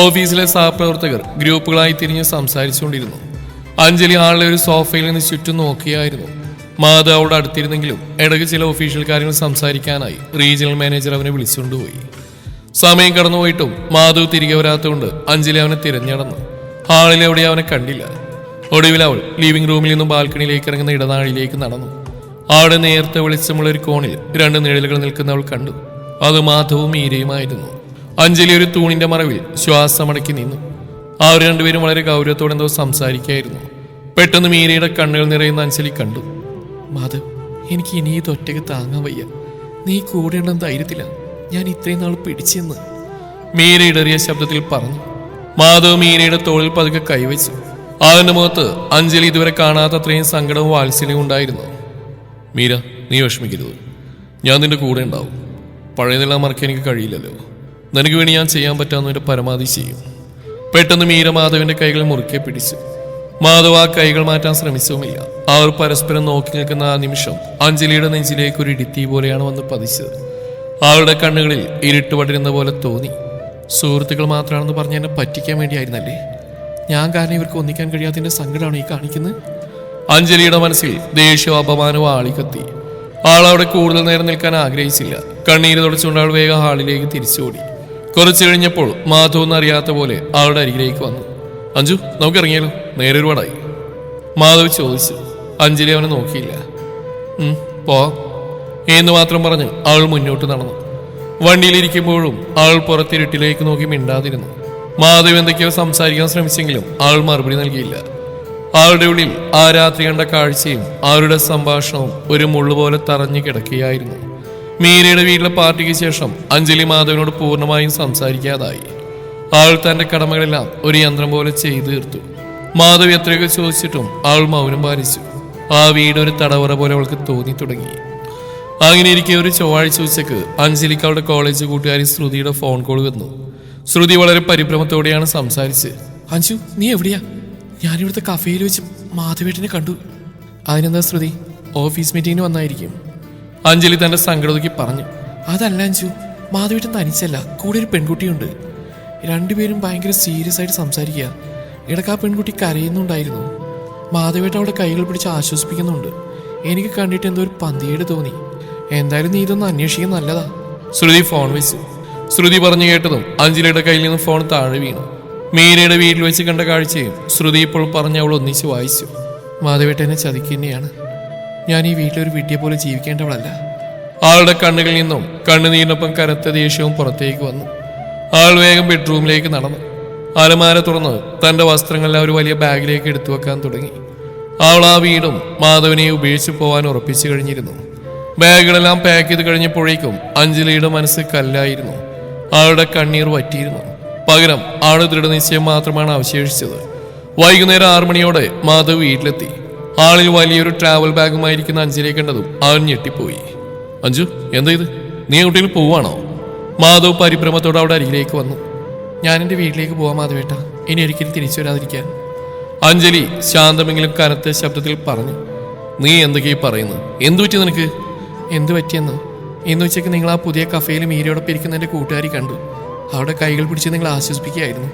ഓഫീസിലെ സഹപ്രവർത്തകർ ഗ്രൂപ്പുകളായി തിരിഞ്ഞ് സംസാരിച്ചുകൊണ്ടിരുന്നു. അഞ്ജലി ഹാളിലെ ഒരു സോഫയിൽ നിന്ന് ചുറ്റും നോക്കിയായിരുന്നു. മാധവ് അവിടെ അടുത്തിരുന്നെങ്കിലും ഇടയ്ക്ക് ചില ഒഫീഷ്യൽ കാര്യങ്ങൾ സംസാരിക്കാനായി റീജിയണൽ മാനേജർ അവനെ വിളിച്ചുകൊണ്ടുപോയി. സമയം കടന്നുപോയിട്ടും മാധവ് തിരികെ വരാത്തതുകൊണ്ട് അഞ്ജലി അവനെ തിരഞ്ഞടന്നു. ഹാളിൽ എവിടെ അവനെ കണ്ടില്ല. ഒടുവിൽ അവൾ ലിവിംഗ് റൂമിൽ നിന്നും ബാൽക്കണിയിലേക്ക് ഇറങ്ങുന്ന ഇടനാഴിയിലേക്ക് നടന്നു. അവിടെ നേരത്തെ വെളിച്ചമുള്ള ഒരു കോണിൽ 2 നിഴലുകൾ നിൽക്കുന്ന അവൾ കണ്ടു. അത് മാധവും മീരയുമായിരുന്നു. അഞ്ജലി ഒരു തൂണിന്റെ മറവിൽ ശ്വാസമടക്കി നിന്നു. അവർ രണ്ടുപേരും വളരെ ഗൗരവത്തോടെ എന്തോ സംസാരിക്കായിരുന്നു. പെട്ടെന്ന് മീരയുടെ കണ്ണുകൾ നിറയുന്ന അഞ്ജലി കണ്ടു. മാധവ്, എനിക്ക് ഇനി ഇത് ഒറ്റയ്ക്ക് താങ്ങാൻ വയ്യ. നീ കൂടെ ഉണ്ടെന്ന് ധൈര്യത്തില്ല ഞാൻ ഇത്രയും നാൾ പിടിച്ചെന്ന് മീര ഇടറിയ ശബ്ദത്തിൽ പറഞ്ഞു. മാധവ് മീരയുടെ തോളിൽ പതുക്കെ കൈവച്ചു. അവന്റെ മുഖത്ത് അഞ്ജലി ഇതുവരെ കാണാത്തത്രയും സങ്കടവും വാത്സല്യവും ഉണ്ടായിരുന്നു. മീര, നീ വിഷമിക്കരുത്. ഞാൻ നിന്റെ കൂടെ ഉണ്ടാവും. പഴയതെല്ലാം മറക്കാൻ എനിക്ക് കഴിയില്ലല്ലോ. നിനക്ക് വേണ്ടി ഞാൻ ചെയ്യാൻ പറ്റാവുന്നതിന്റെ പരമാവധി ചെയ്യും. പെട്ടെന്ന് മീര മാധവിന്റെ കൈകൾ മുറുക്കെ പിടിച്ചു. മാധവ് ആ കൈകൾ മാറ്റാൻ ശ്രമിച്ചതുമില്ല. അവർ പരസ്പരം നോക്കി നിൽക്കുന്ന ആ നിമിഷം അഞ്ജലിയുടെ നെഞ്ചിലേക്ക് ഒരു ഇടിത്തീ പോലെയാണ് വന്ന് പതിച്ചത്. അവളുടെ കണ്ണുകളിൽ ഇരുട്ട് പടരുന്ന പോലെ തോന്നി. സുഹൃത്തുക്കൾ മാത്രമാണെന്ന് പറഞ്ഞ് എന്നെ പറ്റിക്കാൻ വേണ്ടിയായിരുന്നല്ലേ? ഞാൻ കാരണം ഇവർക്ക് ഒന്നിക്കാൻ കഴിയാത്തതിന്റെ സങ്കടമാണ് ഈ കാണിക്കുന്നത്. അഞ്ജലിയുടെ മനസ്സിൽ ദേഷ്യവും അപമാനവും ആളിക്കത്തി. ആളവിടെ കൂടുതൽ നേരം നിൽക്കാൻ ആഗ്രഹിച്ചില്ല. കണ്ണീര് തുടച്ചുകൊണ്ട് അവൾ വേഗം ഹാളിലേക്ക് തിരിച്ചോടി. കുറച്ചു കഴിഞ്ഞപ്പോൾ മാധവ് എന്നറിയാത്ത പോലെ അവളുടെ അരികിലേക്ക് വന്നു. അഞ്ജു, നമുക്ക് ഇറങ്ങിയാലോ? നേരെ ഒരുപാടായി. മാധവ് ചോദിച്ചു. അഞ്ജലി അവനെ നോക്കിയില്ല. പോവാം എന്ന് മാത്രം പറഞ്ഞ് അവൾ മുന്നോട്ട് നടന്നു. വണ്ടിയിലിരിക്കുമ്പോഴും അവൾ പുറത്തിരുട്ടിലേക്ക് നോക്കി മിണ്ടാതിരുന്നു. മാധവ് എന്തൊക്കെയോ സംസാരിക്കാൻ ശ്രമിച്ചെങ്കിലും അവൾ മറുപടി നൽകിയില്ല. അവളുടെ ഉള്ളിൽ ആ രാത്രി കണ്ട കാഴ്ചയും അവരുടെ സംഭാഷണവും ഒരു മുള്ളുപോലെ തറഞ്ഞു കിടക്കുകയായിരുന്നു. മീരയുടെ വീട്ടിലെ പാർട്ടിക്ക് ശേഷം അഞ്ജലി മാധവിനോട് പൂർണ്ണമായും സംസാരിക്കാതായി. അവൾ തന്റെ കടമകളെല്ലാം ഒരു യന്ത്രം പോലെ ചെയ്തു തീർത്തു. മാധവി എത്രയൊക്കെ ചോദിച്ചിട്ടും അവൾ മൗനം പാലിച്ചു. ആ വീട് ഒരു തടവറ പോലെ അവൾക്ക് തോന്നി തുടങ്ങി. അങ്ങനെ ഇരിക്കെ ഒരു ചൊവ്വാഴ്ച ഉച്ചക്ക് അഞ്ജലിക്ക് അവളുടെ കോളേജ് കൂട്ടുകാരി ശ്രുതിയുടെ ഫോൺ കോൾ വന്നു. ശ്രുതി വളരെ പരിഭ്രമത്തോടെയാണ് സംസാരിച്ച്. അഞ്ജു, നീ എവിടെയാ? ഞാനിവിടുത്തെ കഫേയിൽ വെച്ച് മാധവേട്ടനെ കണ്ടു. അതിനെന്താ ശ്രുതി? ഓഫീസ് മീറ്റിങ്ങിന് വന്നായിരിക്കും. അഞ്ജലി തന്റെ സങ്കടത്തേക്ക് പറഞ്ഞു. അതല്ല അഞ്ജു, മാധവേട്ടൻ തനിച്ചല്ല, കൂടെ ഒരു പെൺകുട്ടിയുണ്ട്. രണ്ടുപേരും ഭയങ്കര സീരിയസ് ആയിട്ട് സംസാരിക്കുക. ഇടയ്ക്ക് ആ പെൺകുട്ടി കരയുന്നുണ്ടായിരുന്നു. മാധവേട്ട അവളുടെ കൈകൾ പിടിച്ച് ആശ്വസിപ്പിക്കുന്നുണ്ട്. എനിക്ക് കണ്ടിട്ട് എന്തോ ഒരു പന്തിയേട് തോന്നി. എന്തായാലും നീ ഇതൊന്ന് അന്വേഷിക്കാൻ നല്ലതാ. ശ്രുതി ഫോൺ വെച്ചു. ശ്രുതി പറഞ്ഞു കേട്ടതും അഞ്ജലിയുടെ കയ്യിൽ നിന്ന് ഫോൺ താഴെ വീണു. മീരയുടെ വീട്ടിൽ വെച്ച് കണ്ട കാഴ്ചയും ശ്രുതി ഇപ്പോൾ പറഞ്ഞ് അവൾ ഒന്നിച്ച് വായിച്ചു. മാധവേട്ട എന്നെ ചതിക്കുന്നതാണ്. ഞാൻ ഈ വീട്ടിലൊരു വിഡ്ഢിയെ പോലെ ജീവിക്കേണ്ടവളല്ല. ആളുടെ കണ്ണുകളിൽ നിന്നും കണ്ണുനീരിനൊപ്പം കനത്ത ദേഷ്യവും പുറത്തേക്ക് വന്നു. ആൾ വേഗം ബെഡ്റൂമിലേക്ക് നടന്നു. അലമാര തുറന്ന് തന്റെ വസ്ത്രങ്ങളെല്ലാം ഒരു വലിയ ബാഗിലേക്ക് എടുത്തു വെക്കാൻ തുടങ്ങി. അവൾ ആ വീടും മാധവനെ ഉപേക്ഷിച്ച് പോകാൻ ഉറപ്പിച്ചു കഴിഞ്ഞിരുന്നു. ബാഗുകളെല്ലാം പാക്ക് ചെയ്ത് കഴിഞ്ഞപ്പോഴേക്കും അഞ്ജലിയുടെ മനസ്സ് കല്ലായിരുന്നു. അവളുടെ കണ്ണീർ വറ്റിയിരുന്നു. പകരം ആള് ദൃഢനിശ്ചയം മാത്രമാണ് അവശേഷിച്ചത്. വൈകുന്നേരം 6 മണിയോടെ മാധവ് വീട്ടിലെത്തി. ആളിൽ വലിയൊരു ട്രാവൽ ബാഗുമായിരിക്കുന്ന അഞ്ജലിയെ കണ്ടതും അവൻ ഞെട്ടിപ്പോയി. അഞ്ജു, എന്താ ഇത്? നീ എങ്ങോട്ടേലും പോവാണോ? മാധവ് പരിഭ്രമത്തോടെ അവിടെ അരികിലേക്ക് വന്നു. ഞാൻ എൻ്റെ വീട്ടിലേക്ക് പോവാം മാധവേട്ട, ഇനി ഒരിക്കലും തിരിച്ചു വരാതിരിക്കാൻ. അഞ്ജലി ശാന്തമെങ്കിലും കനത്ത ശബ്ദത്തിൽ പറഞ്ഞു. നീ എന്തൊക്കെയാ പറയുന്നു? എന്തു പറ്റി നിനക്ക്? എന്തു പറ്റിയെന്ന്? ഇന്ന് ഉച്ചയ്ക്ക് നിങ്ങൾ ആ പുതിയ കഫേയിൽ മീരയോടൊപ്പം ഇരിക്കുന്ന എൻ്റെ കൂട്ടുകാരി കണ്ടു. അവിടെ കൈകൾ പിടിച്ച് നിങ്ങൾ ആശ്വസിപ്പിക്കുകയായിരുന്നു.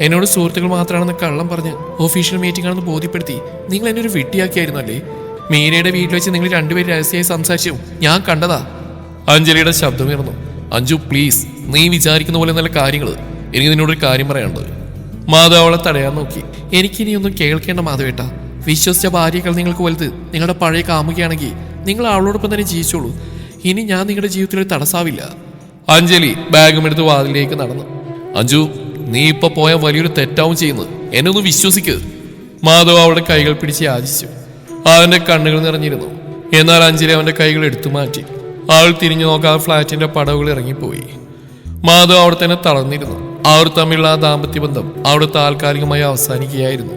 എന്നോട് സുഹൃത്തുക്കൾ മാത്രമാണെന്ന് കള്ളം പറഞ്ഞ് ഒഫീഷ്യൽ മീറ്റിംഗ് ആണെന്ന് ബോധ്യപ്പെടുത്തി നിങ്ങൾ എന്നെ ഒരു വിട്ടിയാക്കിയായിരുന്നു അല്ലേ? മീരയുടെ വീട്ടിൽ വെച്ച് നിങ്ങൾ രണ്ടുപേരും രഹസ്യമായി സംസാരിച്ചു ഞാൻ കണ്ടതാ. അഞ്ജലിയുടെ ശബ്ദമുയർന്നു. അഞ്ജു പ്ലീസ്, നീ വിചാരിക്കുന്ന പോലെ നല്ല കാര്യങ്ങൾ. എനിക്ക് നിന്നോടൊരു കാര്യം പറയാനുണ്ട്. മാധവ് അവളെ തടയാൻ നോക്കി. എനിക്കിനിയൊന്നും കേൾക്കേണ്ട മാധവേട്ട. വിശ്വസിച്ച ഭാര്യകൾ നിങ്ങൾക്ക് വലുത്. നിങ്ങളുടെ പഴയ കാമുകയാണെങ്കിൽ നിങ്ങൾ അവളോടൊപ്പം തന്നെ ജീവിച്ചോളൂ. ഇനി ഞാൻ നിങ്ങളുടെ ജീവിതത്തിൽ ഒരു തടസ്സാവില്ല. അഞ്ജലി ബാഗും എടുത്ത് വാതിലേക്ക് നടന്നു. അഞ്ജു, നീ ഇപ്പൊ പോയ വലിയൊരു തെറ്റാവും ചെയ്യുന്നത്. എന്നെ ഒന്ന് വിശ്വസിക്ക്. മാധവ് അവളുടെ കൈകൾ പിടിച്ച് യാചിച്ചു. അവന്റെ കണ്ണുകൾ നിറഞ്ഞിരുന്നു. എന്നാൽ അഞ്ജലി അവന്റെ കൈകൾ എടുത്തു മാറ്റി. അവൾ തിരിഞ്ഞു നോക്കാതെ ഫ്ലാറ്റിന്റെ പടവുകൾ ഇറങ്ങിപ്പോയി. മാധവ് അവിടെ തന്നെ തളർന്നിരുന്നു. അവർ തമ്മിലുള്ള ആ ദാമ്പത്യ ബന്ധം അവിടെ താൽക്കാലികമായി അവസാനിക്കുകയായിരുന്നു.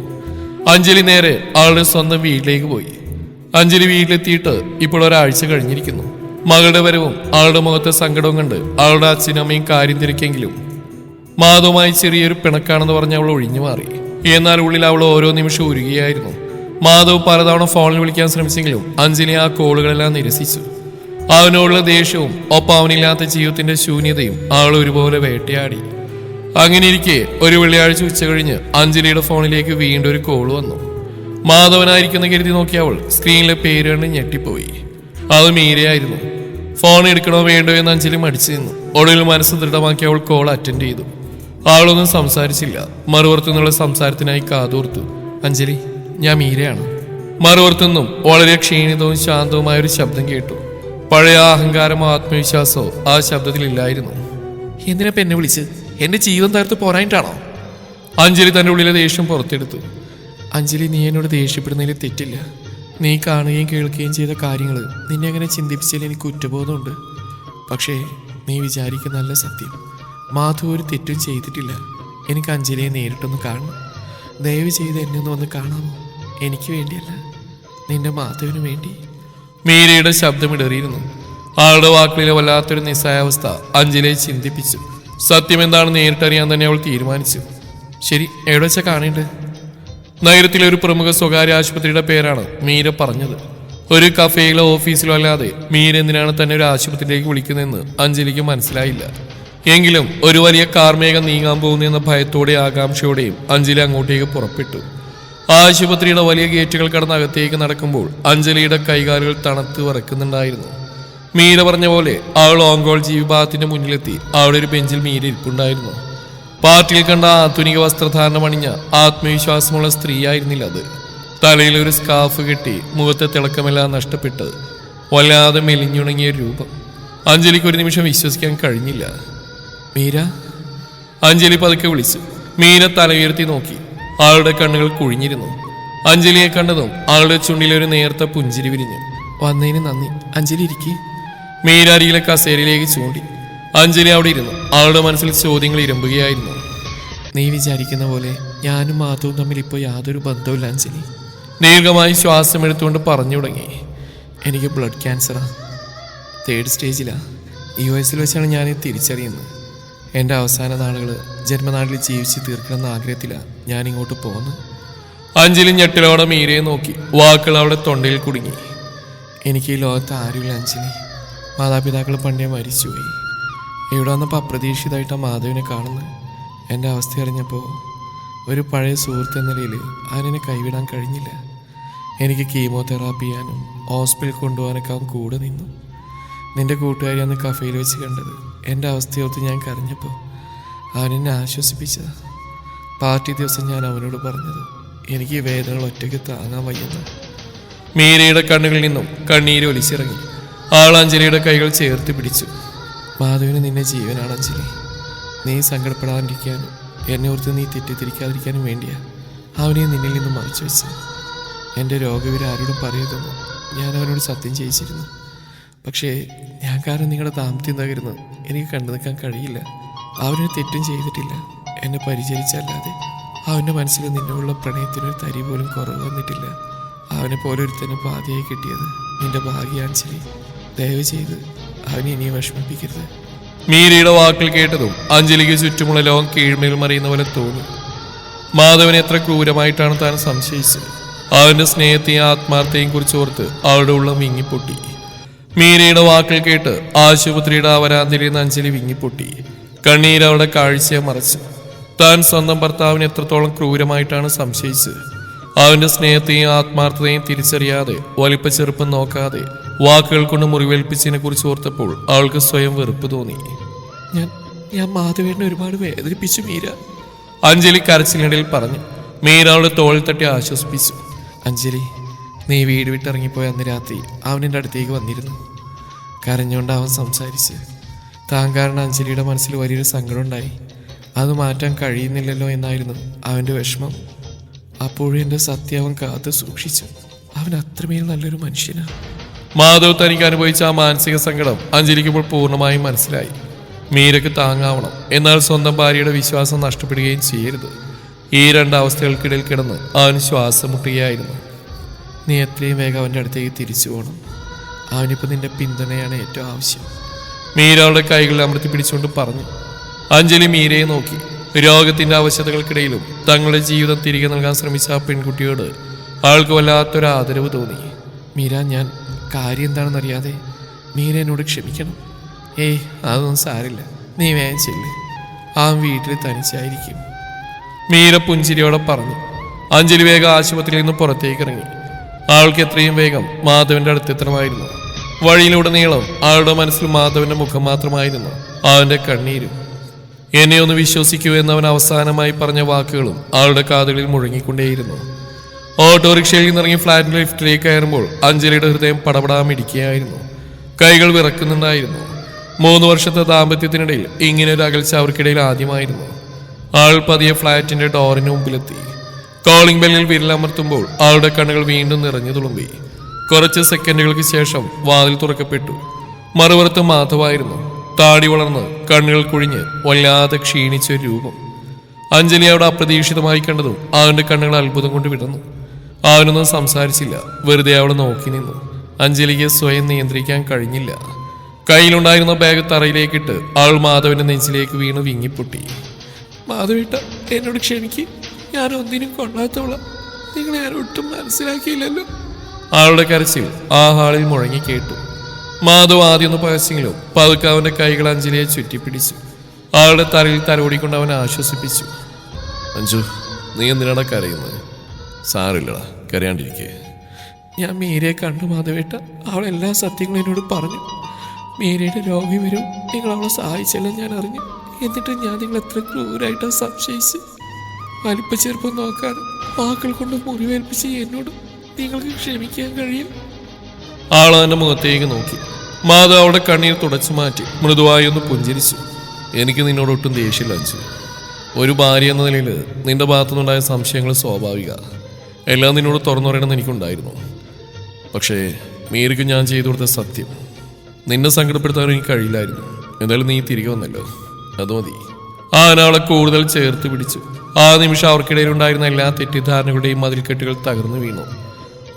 അഞ്ജലി നേരെ അവളുടെ സ്വന്തം വീട്ടിലേക്ക് പോയി. അഞ്ജലി വീട്ടിലെത്തിയിട്ട് ഇപ്പോൾ ഒരാഴ്ച കഴിഞ്ഞിരിക്കുന്നു. മകളുടെ വരവും അവളുടെ മുഖത്തെ സങ്കടവും കണ്ട് അവളുടെ അച്ഛനും അമ്മയും കാര്യം തിരക്കെങ്കിലും മാധവുമായി ചെറിയൊരു പിണക്കാണെന്ന് പറഞ്ഞ് അവൾ ഒഴിഞ്ഞു മാറി. എന്നാൽ ഉള്ളിൽ അവൾ ഓരോ നിമിഷവും ഉരുകയായിരുന്നു. മാധവ് പലതവണ ഫോണിൽ വിളിക്കാൻ ശ്രമിച്ചെങ്കിലും അഞ്ജലി ആ കോളുകളെല്ലാം നിരസിച്ചു. അവനോടുള്ള ദേഷ്യവും ഒപ്പം അവനില്ലാത്ത ജീവിതത്തിന്റെ ശൂന്യതയും അവൾ ഒരുപോലെ വേട്ടയാടി. അങ്ങനെ ഇരിക്കെ ഒരു വെള്ളിയാഴ്ച ഉച്ച കഴിഞ്ഞ് അഞ്ജലിയുടെ ഫോണിലേക്ക് വീണ്ടും ഒരു കോൾ വന്നു. മാധവനായിരിക്കുന്ന കരുതി നോക്കിയ അവൾ സ്ക്രീനിലെ പേര് കണ്ട് ഞെട്ടിപ്പോയി. അത് മീരയായിരുന്നു. ഫോൺ എടുക്കണോ വേണ്ടോ എന്ന് അഞ്ജലി മടിച്ചു നിന്നു. ഒടുവിൽ മനസ്സ് ദൃഢമാക്കി അവൾ കോൾ അറ്റൻഡ് ചെയ്തു. അവളൊന്നും സംസാരിച്ചില്ല. മറുപുറത്തു നിന്നുള്ള സംസാരത്തിനായി കാതോർത്തു. അഞ്ജലി, ഞാൻ മീരയാണ്. മറുപുറത്തുനിന്നും വളരെ ക്ഷീണിതവും ശാന്തവുമായ ഒരു ശബ്ദം കേട്ടു. പഴയ അഹങ്കാരമോ ആത്മവിശ്വാസമോ ആ ശബ്ദത്തിൽ ഇല്ലായിരുന്നു. എന്തിനാ എന്നെ വിളിച്ച്? എന്റെ ജീവൻ തകർത്ത് പോരായിട്ടാണോ? അഞ്ജലി തന്റെ ഉള്ളിലെ ദേഷ്യം പുറത്തെടുത്തു. അഞ്ജലി, നീ എന്നോട് ദേഷ്യപ്പെടുന്നതിൽ തെറ്റില്ല. നീ കാണുകയും കേൾക്കുകയും ചെയ്ത കാര്യങ്ങൾ നിന്നെ അങ്ങനെ ചിന്തിപ്പിച്ചതിൽ എനിക്ക് കുറ്റബോധമുണ്ട്. പക്ഷേ നീ വിചാരിക്കുന്നതല്ല സത്യം. മാധു ഒരു തെറ്റും ചെയ്തിട്ടില്ല. എനിക്ക് അഞ്ജലിയെ നേരിട്ടൊന്ന് കാണണം. ദയവ് ചെയ്ത് എന്നെ ഒന്ന് വന്ന് കാണാമോ? എനിക്ക് വേണ്ടിയല്ല, നിന്റെ മാധവിന് വേണ്ടി. മീരയുടെ ശബ്ദമിടറിയിരുന്നു. ആളുടെ വാക്കുകളിലെ വല്ലാത്തൊരു നിസ്സഹായാവസ്ഥ അഞ്ജലിയെ ചിന്തിപ്പിച്ചു. സത്യം എന്താണെന്ന് നേരിട്ടറിയാൻ തന്നെ അവൾ തീരുമാനിച്ചു. ശരി, എവിടെ വെച്ചാൽ കാണേണ്ടത്? നഗരത്തിലെ ഒരു പ്രമുഖ സ്വകാര്യ ആശുപത്രിയുടെ പേരാണ് മീര പറഞ്ഞത്. ഒരു കഫേയിലോ ഓഫീസിലോ അല്ലാതെ മീര എന്തിനാണ് തന്നെ ഒരു ആശുപത്രിയിലേക്ക് വിളിക്കുന്നതെന്ന് അഞ്ജലിക്ക് മനസ്സിലായില്ല. എങ്കിലും ഒരു വലിയ കാർമേഘം നീങ്ങാൻ പോകുന്നെന്ന ഭയത്തോടെ ആകാംക്ഷയോടെയും അഞ്ജലി അങ്ങോട്ടേക്ക് പുറപ്പെട്ടു. ആശുപത്രിയുടെ വലിയ ഗേറ്റുകൾ കടന്ന് അകത്തേക്ക് നടക്കുമ്പോൾ അഞ്ജലിയുടെ കൈകാലുകൾ തണുത്ത് വിറക്കുന്നുണ്ടായിരുന്നു. മീര പറഞ്ഞ പോലെ അവൾ ഓങ്കോളജി വിഭാഗത്തിന്റെ മുന്നിലെത്തി. അവിടെ ഒരു ബെഞ്ചിൽ മീര ഇരിപ്പുണ്ടായിരുന്നു. പാർട്ടിയിൽ കണ്ട ആധുനിക വസ്ത്രധാരണം അണിഞ്ഞ ആത്മവിശ്വാസമുള്ള സ്ത്രീയായിരുന്നില്ല അത്. തലയിൽ ഒരു സ്കാർഫ് കെട്ടി മുഖത്തെ തിളക്കമെല്ലാം നഷ്ടപ്പെട്ട് വല്ലാതെ മെലിഞ്ഞുണങ്ങിയ രൂപം. അഞ്ജലിക്ക് ഒരു നിമിഷം വിശ്വസിക്കാൻ കഴിഞ്ഞില്ല. മീര, അഞ്ജലി പതുക്കെ വിളിച്ചു. മീര തല ഉയർത്തി നോക്കി. ആളുടെ കണ്ണുകൾ കുഴിഞ്ഞിരുന്നു. അഞ്ജലിയെ കണ്ടതും ആളുടെ ചുണ്ടിലൊരു നേർത്ത പുഞ്ചിരി വിരിഞ്ഞു. വന്നതിന് നന്ദി. അഞ്ജലി ഇരിക്കി. മീര അരിയിലെ കസേരയിലേക്ക് ചൂണ്ടി. അഞ്ജലി അവിടെ ഇരുന്നു. ആളുടെ മനസ്സിൽ ചോദ്യങ്ങൾ ഇരമ്പുകയായിരുന്നു. നീ വിചാരിക്കുന്ന പോലെ ഞാനും മാധവും തമ്മിൽ ഇപ്പോൾ യാതൊരു ബന്ധവുമില്ല അഞ്ജലി. ദീർഘമായി ശ്വാസം എടുത്തുകൊണ്ട് പറഞ്ഞു തുടങ്ങി. എനിക്ക് ബ്ലഡ് ക്യാൻസറാണ്. 3rd സ്റ്റേജിലാണ്. US വെച്ചാണ് ഞാൻ തിരിച്ചറിയുന്നത്. എൻ്റെ അവസാന നാളുകൾ ജന്മനാട്ടിൽ ജീവിച്ച് തീർക്കണമെന്ന ആഗ്രഹത്തിലാണ് ഞാൻ ഇങ്ങോട്ട് പോകുന്നത്. അഞ്ജലി ഞെട്ടലോടെ മീരയെ നോക്കി. വാക്കുകൾ അവിടെ തൊണ്ടയിൽ കുടുങ്ങി. എനിക്ക് ഈ ലോകത്ത് ആരുമില്ല അഞ്ജലി. മാതാപിതാക്കൾ പണ്ടേ മരിച്ചുപോയി. ഇവിടെ വന്നപ്പോൾ അപ്രതീക്ഷിതമായിട്ടാണ് മാധവിനെ കാണുന്നത്. എൻ്റെ അവസ്ഥ അറിഞ്ഞപ്പോൾ ഒരു പഴയ സുഹൃത്ത് എന്ന നിലയിൽ അതിനെ കൈവിടാൻ കഴിഞ്ഞില്ല. എനിക്ക് കീമോതെറാപ്പി ചെയ്യാനും ഹോസ്പിറ്റലിൽ കൊണ്ടുപോകാനൊക്കെ അവൻ കൂടെ നിന്നു. നിന്റെ കൂട്ടുകാരി അന്ന് കഫേയിൽ വെച്ച് കണ്ടത് എൻ്റെ അവസ്ഥയോർത്ത് ഞാൻ കരഞ്ഞപ്പോൾ അവനെന്നെ ആശ്വസിപ്പിച്ചതാണ്. പാർട്ടി ദിവസം ഞാൻ അവനോട് പറഞ്ഞത് എനിക്ക് ഈ വേദനകൾ ഒറ്റയ്ക്ക് താങ്ങാൻ വയ്യെന്ന്. മീരയുടെ കണ്ണുകളിൽ നിന്നും കണ്ണീര് ഒലിച്ചിറങ്ങി. ആൾ അഞ്ജലിയുടെ കൈകൾ ചേർത്ത് പിടിച്ചു. മാധവിന് നിന്നെ ജീവനാണ് അഞ്ജലി. നീ സങ്കടപ്പെടാതിരിക്കാനും എന്നെ ഓർത്ത് നീ തെറ്റിദ്ധരിക്കാതിരിക്കാനും വേണ്ടിയാ അവനെ നിന്നിൽ നിന്നും മറച്ചു വെച്ചത്. എൻ്റെ രോഗവിവരം ആരോടും പറയരുതെന്ന് ഞാൻ അവനോട് സത്യം ചെയ്യിച്ചിരുന്നു. പക്ഷേ ഞാൻ കാരണം നിങ്ങളുടെ ദാമ്പത്യം തകരുന്നത് എനിക്ക് കണ്ടു നിൽക്കാൻ കഴിയില്ല. അവനൊരു തെറ്റും ചെയ്തിട്ടില്ല. എന്നെ പരിചരിച്ചല്ലാതെ അവൻ്റെ മനസ്സിൽ നിന്നോടുള്ള പ്രണയത്തിനൊരു തരി പോലും കുറവ് വന്നിട്ടില്ല. അവനെ പോലെ ഒരുത്തന്നെ പാതിയായി കിട്ടിയത് നിന്റെ ഭാഗ്യാഞ്ജലി. ദയവ് ചെയ്ത് അവനെ ഇനിയും വിഷമിപ്പിക്കരുത്. മീരയുടെ വാക്കുകൾ കേട്ടതും അഞ്ജലിക്ക് ചുറ്റുമുള്ള ലോകം കീഴ്മേൽ മറിയുന്ന പോലെ തോന്നി. മാധവനെ എത്ര ക്രൂരമായിട്ടാണ് താൻ സംശയിച്ചത്. അവന്റെ സ്നേഹത്തെയും ആത്മാർത്ഥതയും കുറിച്ച് ഓർത്ത് അവളുടെ ഉള്ളം വിങ്ങിപ്പൊട്ടി. മീരയുടെ വാക്കുകൾ കേട്ട് ആശുപത്രിയുടെ വരാന്തയിൽ നിന്ന് അഞ്ജലി വിങ്ങിപ്പൊട്ടി. കണ്ണീരവളുടെ കാഴ്ചയെ മറച്ചു. താൻ സ്വന്തം ഭർത്താവിനെ എത്രത്തോളം ക്രൂരമായിട്ടാണ് സംശയിച്ചത്. അവന്റെ സ്നേഹത്തെയും ആത്മാർത്ഥതയും തിരിച്ചറിയാതെ വലിപ്പ ചെറുപ്പം നോക്കാതെ വാക്കുകൾ കൊണ്ട് മുറിവേൽപ്പിച്ചതിനെ കുറിച്ച് ഓർത്തപ്പോൾ അവൾക്ക് സ്വയം വെറുപ്പ് തോന്നി. ഞാൻ മാധവേട്ടനെ ഒരുപാട് വേദനിപ്പിച്ചു മീര. അഞ്ജലി കരച്ചിലിനിടയിൽ പറഞ്ഞു. മീര അവളുടെ തോളിൽ തട്ടി ആശ്വസിപ്പിച്ചു. അഞ്ജലി, നീ വീട് വിട്ടിറങ്ങിപ്പോയ അന്ന് രാത്രി അവനെൻ്റെ അടുത്തേക്ക് വന്നിരുന്നു. കരഞ്ഞുകൊണ്ട് അവൻ സംസാരിച്ച്. താൻ കാരണം അഞ്ജലിയുടെ മനസ്സിൽ വലിയൊരു സങ്കടം ഉണ്ടായി. അത് മാറ്റാൻ കഴിയുന്നില്ലല്ലോ എന്നായിരുന്നു അവൻ്റെ വിഷമം. അപ്പോഴും എൻ്റെ സത്യം അവൻ കാത്തു സൂക്ഷിച്ചു. അവൻ അത്രമേൽ നല്ലൊരു മനുഷ്യനാണ്. മാധവ് തനിക്ക് അനുഭവിച്ച ആ മാനസിക സങ്കടം അഞ്ജലിക്ക് ഇപ്പോൾ പൂർണ്ണമായും മനസ്സിലായി. മീരക്ക് താങ്ങാവണം, എന്നാൽ സ്വന്തം ഭാര്യയുടെ വിശ്വാസം നഷ്ടപ്പെടുകയും ചെയ്യരുത്. ഈ രണ്ടവസ്ഥകൾക്കിടയിൽ കിടന്ന് അവൻ ശ്വാസം മുട്ടുകയായിരുന്നു. നീ എത്രയും വേഗം അവൻ്റെ അടുത്തേക്ക് തിരിച്ചു പോകണം. അവനിപ്പോൾ നിന്റെ പിന്തുണയാണ് ഏറ്റവും ആവശ്യം. മീര അവളുടെ കൈകളിൽ അമർത്തി പിടിച്ചുകൊണ്ട് പറഞ്ഞു. അഞ്ജലി മീരയെ നോക്കി. രോഗത്തിന്റെ അവശതകൾക്കിടയിലും തങ്ങളുടെ ജീവിതം തിരികെ നൽകാൻ ശ്രമിച്ച ആ പെൺകുട്ടിയോട് ആൾക്ക് വല്ലാത്തൊരു ആദരവ് തോന്നി. മീര, ഞാൻ കാര്യം എന്താണെന്നറിയാതെ മീര എന്നോട് ക്ഷമിക്കണം. ഏയ്, അതൊന്നും സാരില്ല. നീ വേഗം ചെല്ല്. ആ വീട്ടിൽ തനിച്ചായിരിക്കും. മീര പുഞ്ചിരിയോടെ പറഞ്ഞു. അഞ്ജലി വേഗം ആശുപത്രിയിൽ നിന്ന് പുറത്തേക്ക് ഇറങ്ങി. ആൾക്ക് എത്രയും വേഗം മാധവന്റെ അടുത്തെത്തണമായിരുന്നു. വഴിയിലുടനീളം ആളുടെ മനസ്സിൽ മാധവന്റെ മുഖം മാത്രമായിരുന്നു, അവന്റെ കണ്ണീരും. എന്നെ ഒന്ന് വിശ്വസിക്കൂ എന്നവൻ അവസാനമായി പറഞ്ഞ വാക്കുകളും ആളുടെ കാതുകളിൽ മുഴങ്ങിക്കൊണ്ടേയിരുന്നു. ഓട്ടോറിക്ഷയിൽ നിന്നിറങ്ങി ഫ്ലാറ്റിന്റെ ലിഫ്റ്റിലേക്ക് കയറുമ്പോൾ അഞ്ജലിയുടെ ഹൃദയം പടപടാമിടിക്കുകയായിരുന്നു. കൈകൾ വിറക്കുന്നുണ്ടായിരുന്നു. 3 വർഷത്തെ ദാമ്പത്യത്തിനിടയിൽ ഇങ്ങനെ ഒരു അകൽച്ച അവർക്കിടയിൽ ആദ്യമായിരുന്നു. ആൾ പതിയെ ഫ്ലാറ്റിന്റെ ഡോറിന് മുമ്പിലെത്തി. കോളിംഗ് ബെല്ലിൽ വിരലമർത്തുമ്പോൾ ആളുടെ കണ്ണുകൾ വീണ്ടും നിറഞ്ഞു തുളുമ്പി. കുറച്ച് സെക്കൻഡുകൾക്ക് ശേഷം വാതിൽ തുറക്കപ്പെട്ടു. മറുപുറത്ത് മാധവായിരുന്നു. താടി വളർന്ന് കണ്ണുകൾ കുഴിഞ്ഞ് വല്ലാതെ ക്ഷീണിച്ച ഒരു രൂപം. അഞ്ജലി അവിടെ അപ്രതീക്ഷിതമായി കണ്ടതും അവന്റെ കണ്ണുകൾ അത്ഭുതം കൊണ്ട് വിടർന്നു. അവനൊന്നും സംസാരിച്ചില്ല, വെറുതെ അവളെ നോക്കി നിന്നു. അഞ്ജലിക്ക് സ്വയം നിയന്ത്രിക്കാൻ കഴിഞ്ഞില്ല. കയ്യിലുണ്ടായിരുന്ന ബാഗ് തറയിലേക്കിട്ട് അവൾ മാധവന്റെ നെഞ്ചിലേക്ക് വീണ് വിങ്ങിപ്പൊട്ടി. മാധവേട്ട, എന്നോട് ക്ഷമിക്ക്. ഞാൻ ഒന്നിനും കൊള്ളാത്തവള. നിങ്ങളെ ഞാൻ ഒട്ടും മനസ്സിലാക്കിയില്ലല്ലോ. അവളുടെ കരച്ചിൽ ആ ഹാളിൽ മുഴങ്ങി കേട്ടു. മാധവ് ആദ്യമൊന്ന് പകച്ചെങ്കിലും പതുക്കെ അവന്റെ കൈകൾ അഞ്ജലിയെ ചുറ്റിപ്പിടിച്ചു. അവളുടെ തലയിൽ തലോടിക്കൊണ്ട് അവനെ ആശ്വസിപ്പിച്ചു. അഞ്ജു, നീ എന്തിനാടാ കരയുന്നത്? സാറില്ലടാ, കരയാണ്ടിരിക്കേ. ഞാൻ മീരയെ കണ്ടു മാധവേട്ട. അവൾ എല്ലാ സത്യങ്ങളും എന്നോട് പറഞ്ഞു. മീരയുടെ രോഗി വരും നിങ്ങൾ അവളെ സഹായിച്ചല്ല ഞാൻ അറിഞ്ഞു. എന്നിട്ട് ഞാൻ നിങ്ങൾ എത്ര ക്രൂരായിട്ടാണ് സംശയിച്ച്. വലിപ്പച്ചെറുപ്പം നോക്കാതെ വാക്കുകൾ കൊണ്ട് മുറിവേൽപ്പിച്ച് എന്നോട് നിങ്ങൾക്ക് ക്ഷമിക്കാൻ കഴിയും. ആൾ അവന്റെ മുഖത്തേക്ക് നോക്കി. മാധവ് അവളുടെ കണ്ണീർ തുടച്ചു മാറ്റി മൃദുവായി ഒന്ന് പുഞ്ചിരിച്ചു. എനിക്ക് നിന്നോട് ഒട്ടും ദേഷ്യമില്ല അഞ്ജു. ഒരു ഭാര്യ എന്ന നിലയിൽ നിന്റെ ഭാഗത്തുനിന്നുണ്ടായ സംശയങ്ങൾ സ്വാഭാവിക. എല്ലാം നിന്നോട് തുറന്നു പറയണമെന്ന് എനിക്കുണ്ടായിരുന്നു. പക്ഷേ മീരയ്ക്ക് ഞാൻ ചെയ്തു കൊടുത്ത സത്യം നിന്നെ സങ്കടപ്പെടുത്താൻ എനിക്ക് കഴിയില്ലായിരുന്നു. എന്തായാലും നീ തിരികെ വന്നല്ലോ, അത് മതി. അവളെ കൂടുതൽ ചേർത്ത് പിടിച്ചു. ആ നിമിഷം അവർക്കിടയിലുണ്ടായിരുന്ന എല്ലാ തെറ്റിദ്ധാരണകളുടെയും മതിൽക്കെട്ടുകൾ തകർന്നു വീണു.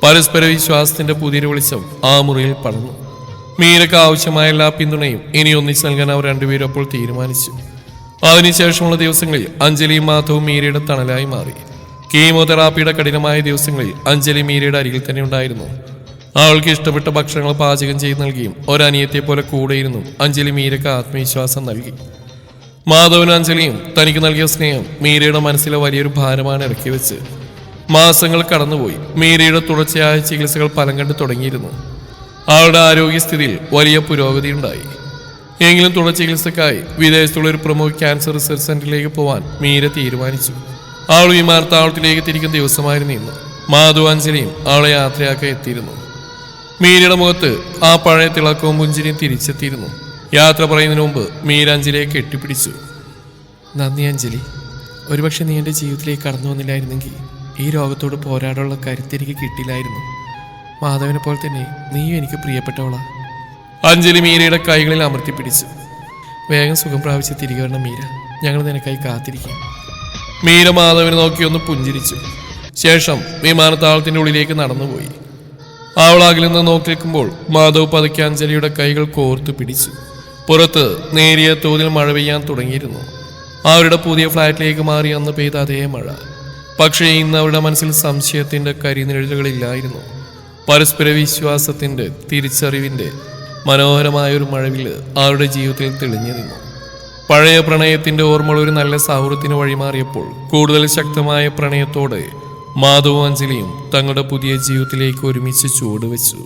പരസ്പര വിശ്വാസത്തിന്റെ പുതിയൊരു വെളിച്ചം ആ മുറിയിൽ പടർന്നു. മീരയ്ക്ക് ആവശ്യമായ എല്ലാ പിന്തുണയും ഇനി ഒന്നിച്ച് നൽകാൻ അവർ രണ്ടുപേരും അപ്പോൾ തീരുമാനിച്ചു. അതിനുശേഷമുള്ള ദിവസങ്ങളിൽ അഞ്ജലിയും മാധവും മീരയുടെ തണലായി മാറി. കീമോതെറാപ്പിയുടെ കഠിനമായ ദിവസങ്ങളിൽ അഞ്ജലി മീരയുടെ അരികിൽ തന്നെ ഉണ്ടായിരുന്നു. അവൾക്ക് ഇഷ്ടപ്പെട്ട ഭക്ഷണങ്ങൾ പാചകം ചെയ്ത് നൽകിയും ഒരനിയത്തെ പോലെ കൂടെയിരുന്നും അഞ്ജലി മീരയ്ക്ക് ആത്മവിശ്വാസം നൽകി. മാധവനും അഞ്ജലിയും തനിക്ക് നൽകിയ സ്നേഹം മീരയുടെ മനസ്സിലെ വലിയൊരു ഭാരമാണ് ഇറക്കി വെച്ച്. മാസങ്ങൾ കടന്നുപോയി. മീരയുടെ തുടർച്ചയായ ചികിത്സകൾ ഫലം കണ്ടു തുടങ്ങിയിരുന്നു. അവളുടെ ആരോഗ്യസ്ഥിതിയിൽ വലിയ പുരോഗതി ഉണ്ടായി. എങ്കിലും തുടർ ചികിത്സക്കായി വിദേശത്തുള്ള ഒരു പ്രമുഖ ക്യാൻസർ റിസർച്ച് സെന്ററിലേക്ക് പോവാൻ മീര തീരുമാനിച്ചു. അവൾ വിമാനത്താവളത്തിലേക്ക് തിരിക്കുന്ന ദിവസമായിരുന്നു ഇന്ന്. മാധവ് അഞ്ജലിയും അവളെ യാത്രയാക്കാൻ എത്തിയിരുന്നു. മീരയുടെ മുഖത്ത് ആ പഴയ തിളക്കവും പുഞ്ചിരിയും തിരിച്ചെത്തിയിരുന്നു. യാത്ര പറയുന്നതിന് മുമ്പ് മീര അഞ്ജലിയെ കെട്ടിപ്പിടിച്ചു. നന്ദി അഞ്ജലി. ഒരുപക്ഷെ നീ എൻ്റെ ജീവിതത്തിലേക്ക് കടന്നു വന്നില്ലായിരുന്നെങ്കിൽ ഈ രോഗത്തോട് പോരാടാനുള്ള കരുത്തെനിക്ക് കിട്ടില്ലായിരുന്നു. മാധവനെ പോലെ തന്നെ നീയും എനിക്ക് പ്രിയപ്പെട്ടവളാ. അഞ്ജലി മീരയുടെ കൈകളിൽ അമർത്തിപ്പിടിച്ചു. വേഗം സുഖം പ്രാപിച്ച് തിരികെ വരണം മീര. ഞങ്ങൾ നിനക്കായി കാത്തിരിക്കും. മീര മാധവനെ നോക്കി ഒന്ന് പുഞ്ചിരിച്ചു. ശേഷം വിമാനത്താവളത്തിന്റെ ഉള്ളിലേക്ക് നടന്നുപോയി. അവൾ അകലിൽ നിന്ന് നോക്കി നിൽക്കുമ്പോൾ മാധവ് പതുക്കെ അഞ്ജലിയുടെ കൈകൾ കോർത്തു പിടിച്ചു. പുറത്ത് നേരിയ തോതിൽ മഴ പെയ്യാൻ തുടങ്ങിയിരുന്നു. അവരുടെ പുതിയ ഫ്ലാറ്റിലേക്ക് മാറി അന്ന് പെയ്ത അതേ മഴ. പക്ഷേ ഇന്ന് അവരുടെ മനസ്സിൽ സംശയത്തിന്റെ കരിനിഴലുകളില്ലായിരുന്നു. പരസ്പര വിശ്വാസത്തിന്റെ തിരിച്ചറിവിന്റെ മനോഹരമായൊരു മഴവില് അവരുടെ ജീവിതത്തിൽ തെളിഞ്ഞു നിന്നു. പഴയ പ്രണയത്തിന്റെ ഓർമ്മകൾ ഒരു നല്ല സൗഹൃദത്തിന് വഴിമാറിയപ്പോൾ കൂടുതൽ ശക്തമായ പ്രണയത്തോടെ മാധവും അഞ്ജലിയും തങ്ങളുടെ പുതിയ ജീവിതത്തിലേക്ക് ഒരുമിച്ച് ചുവടുവെച്ചു.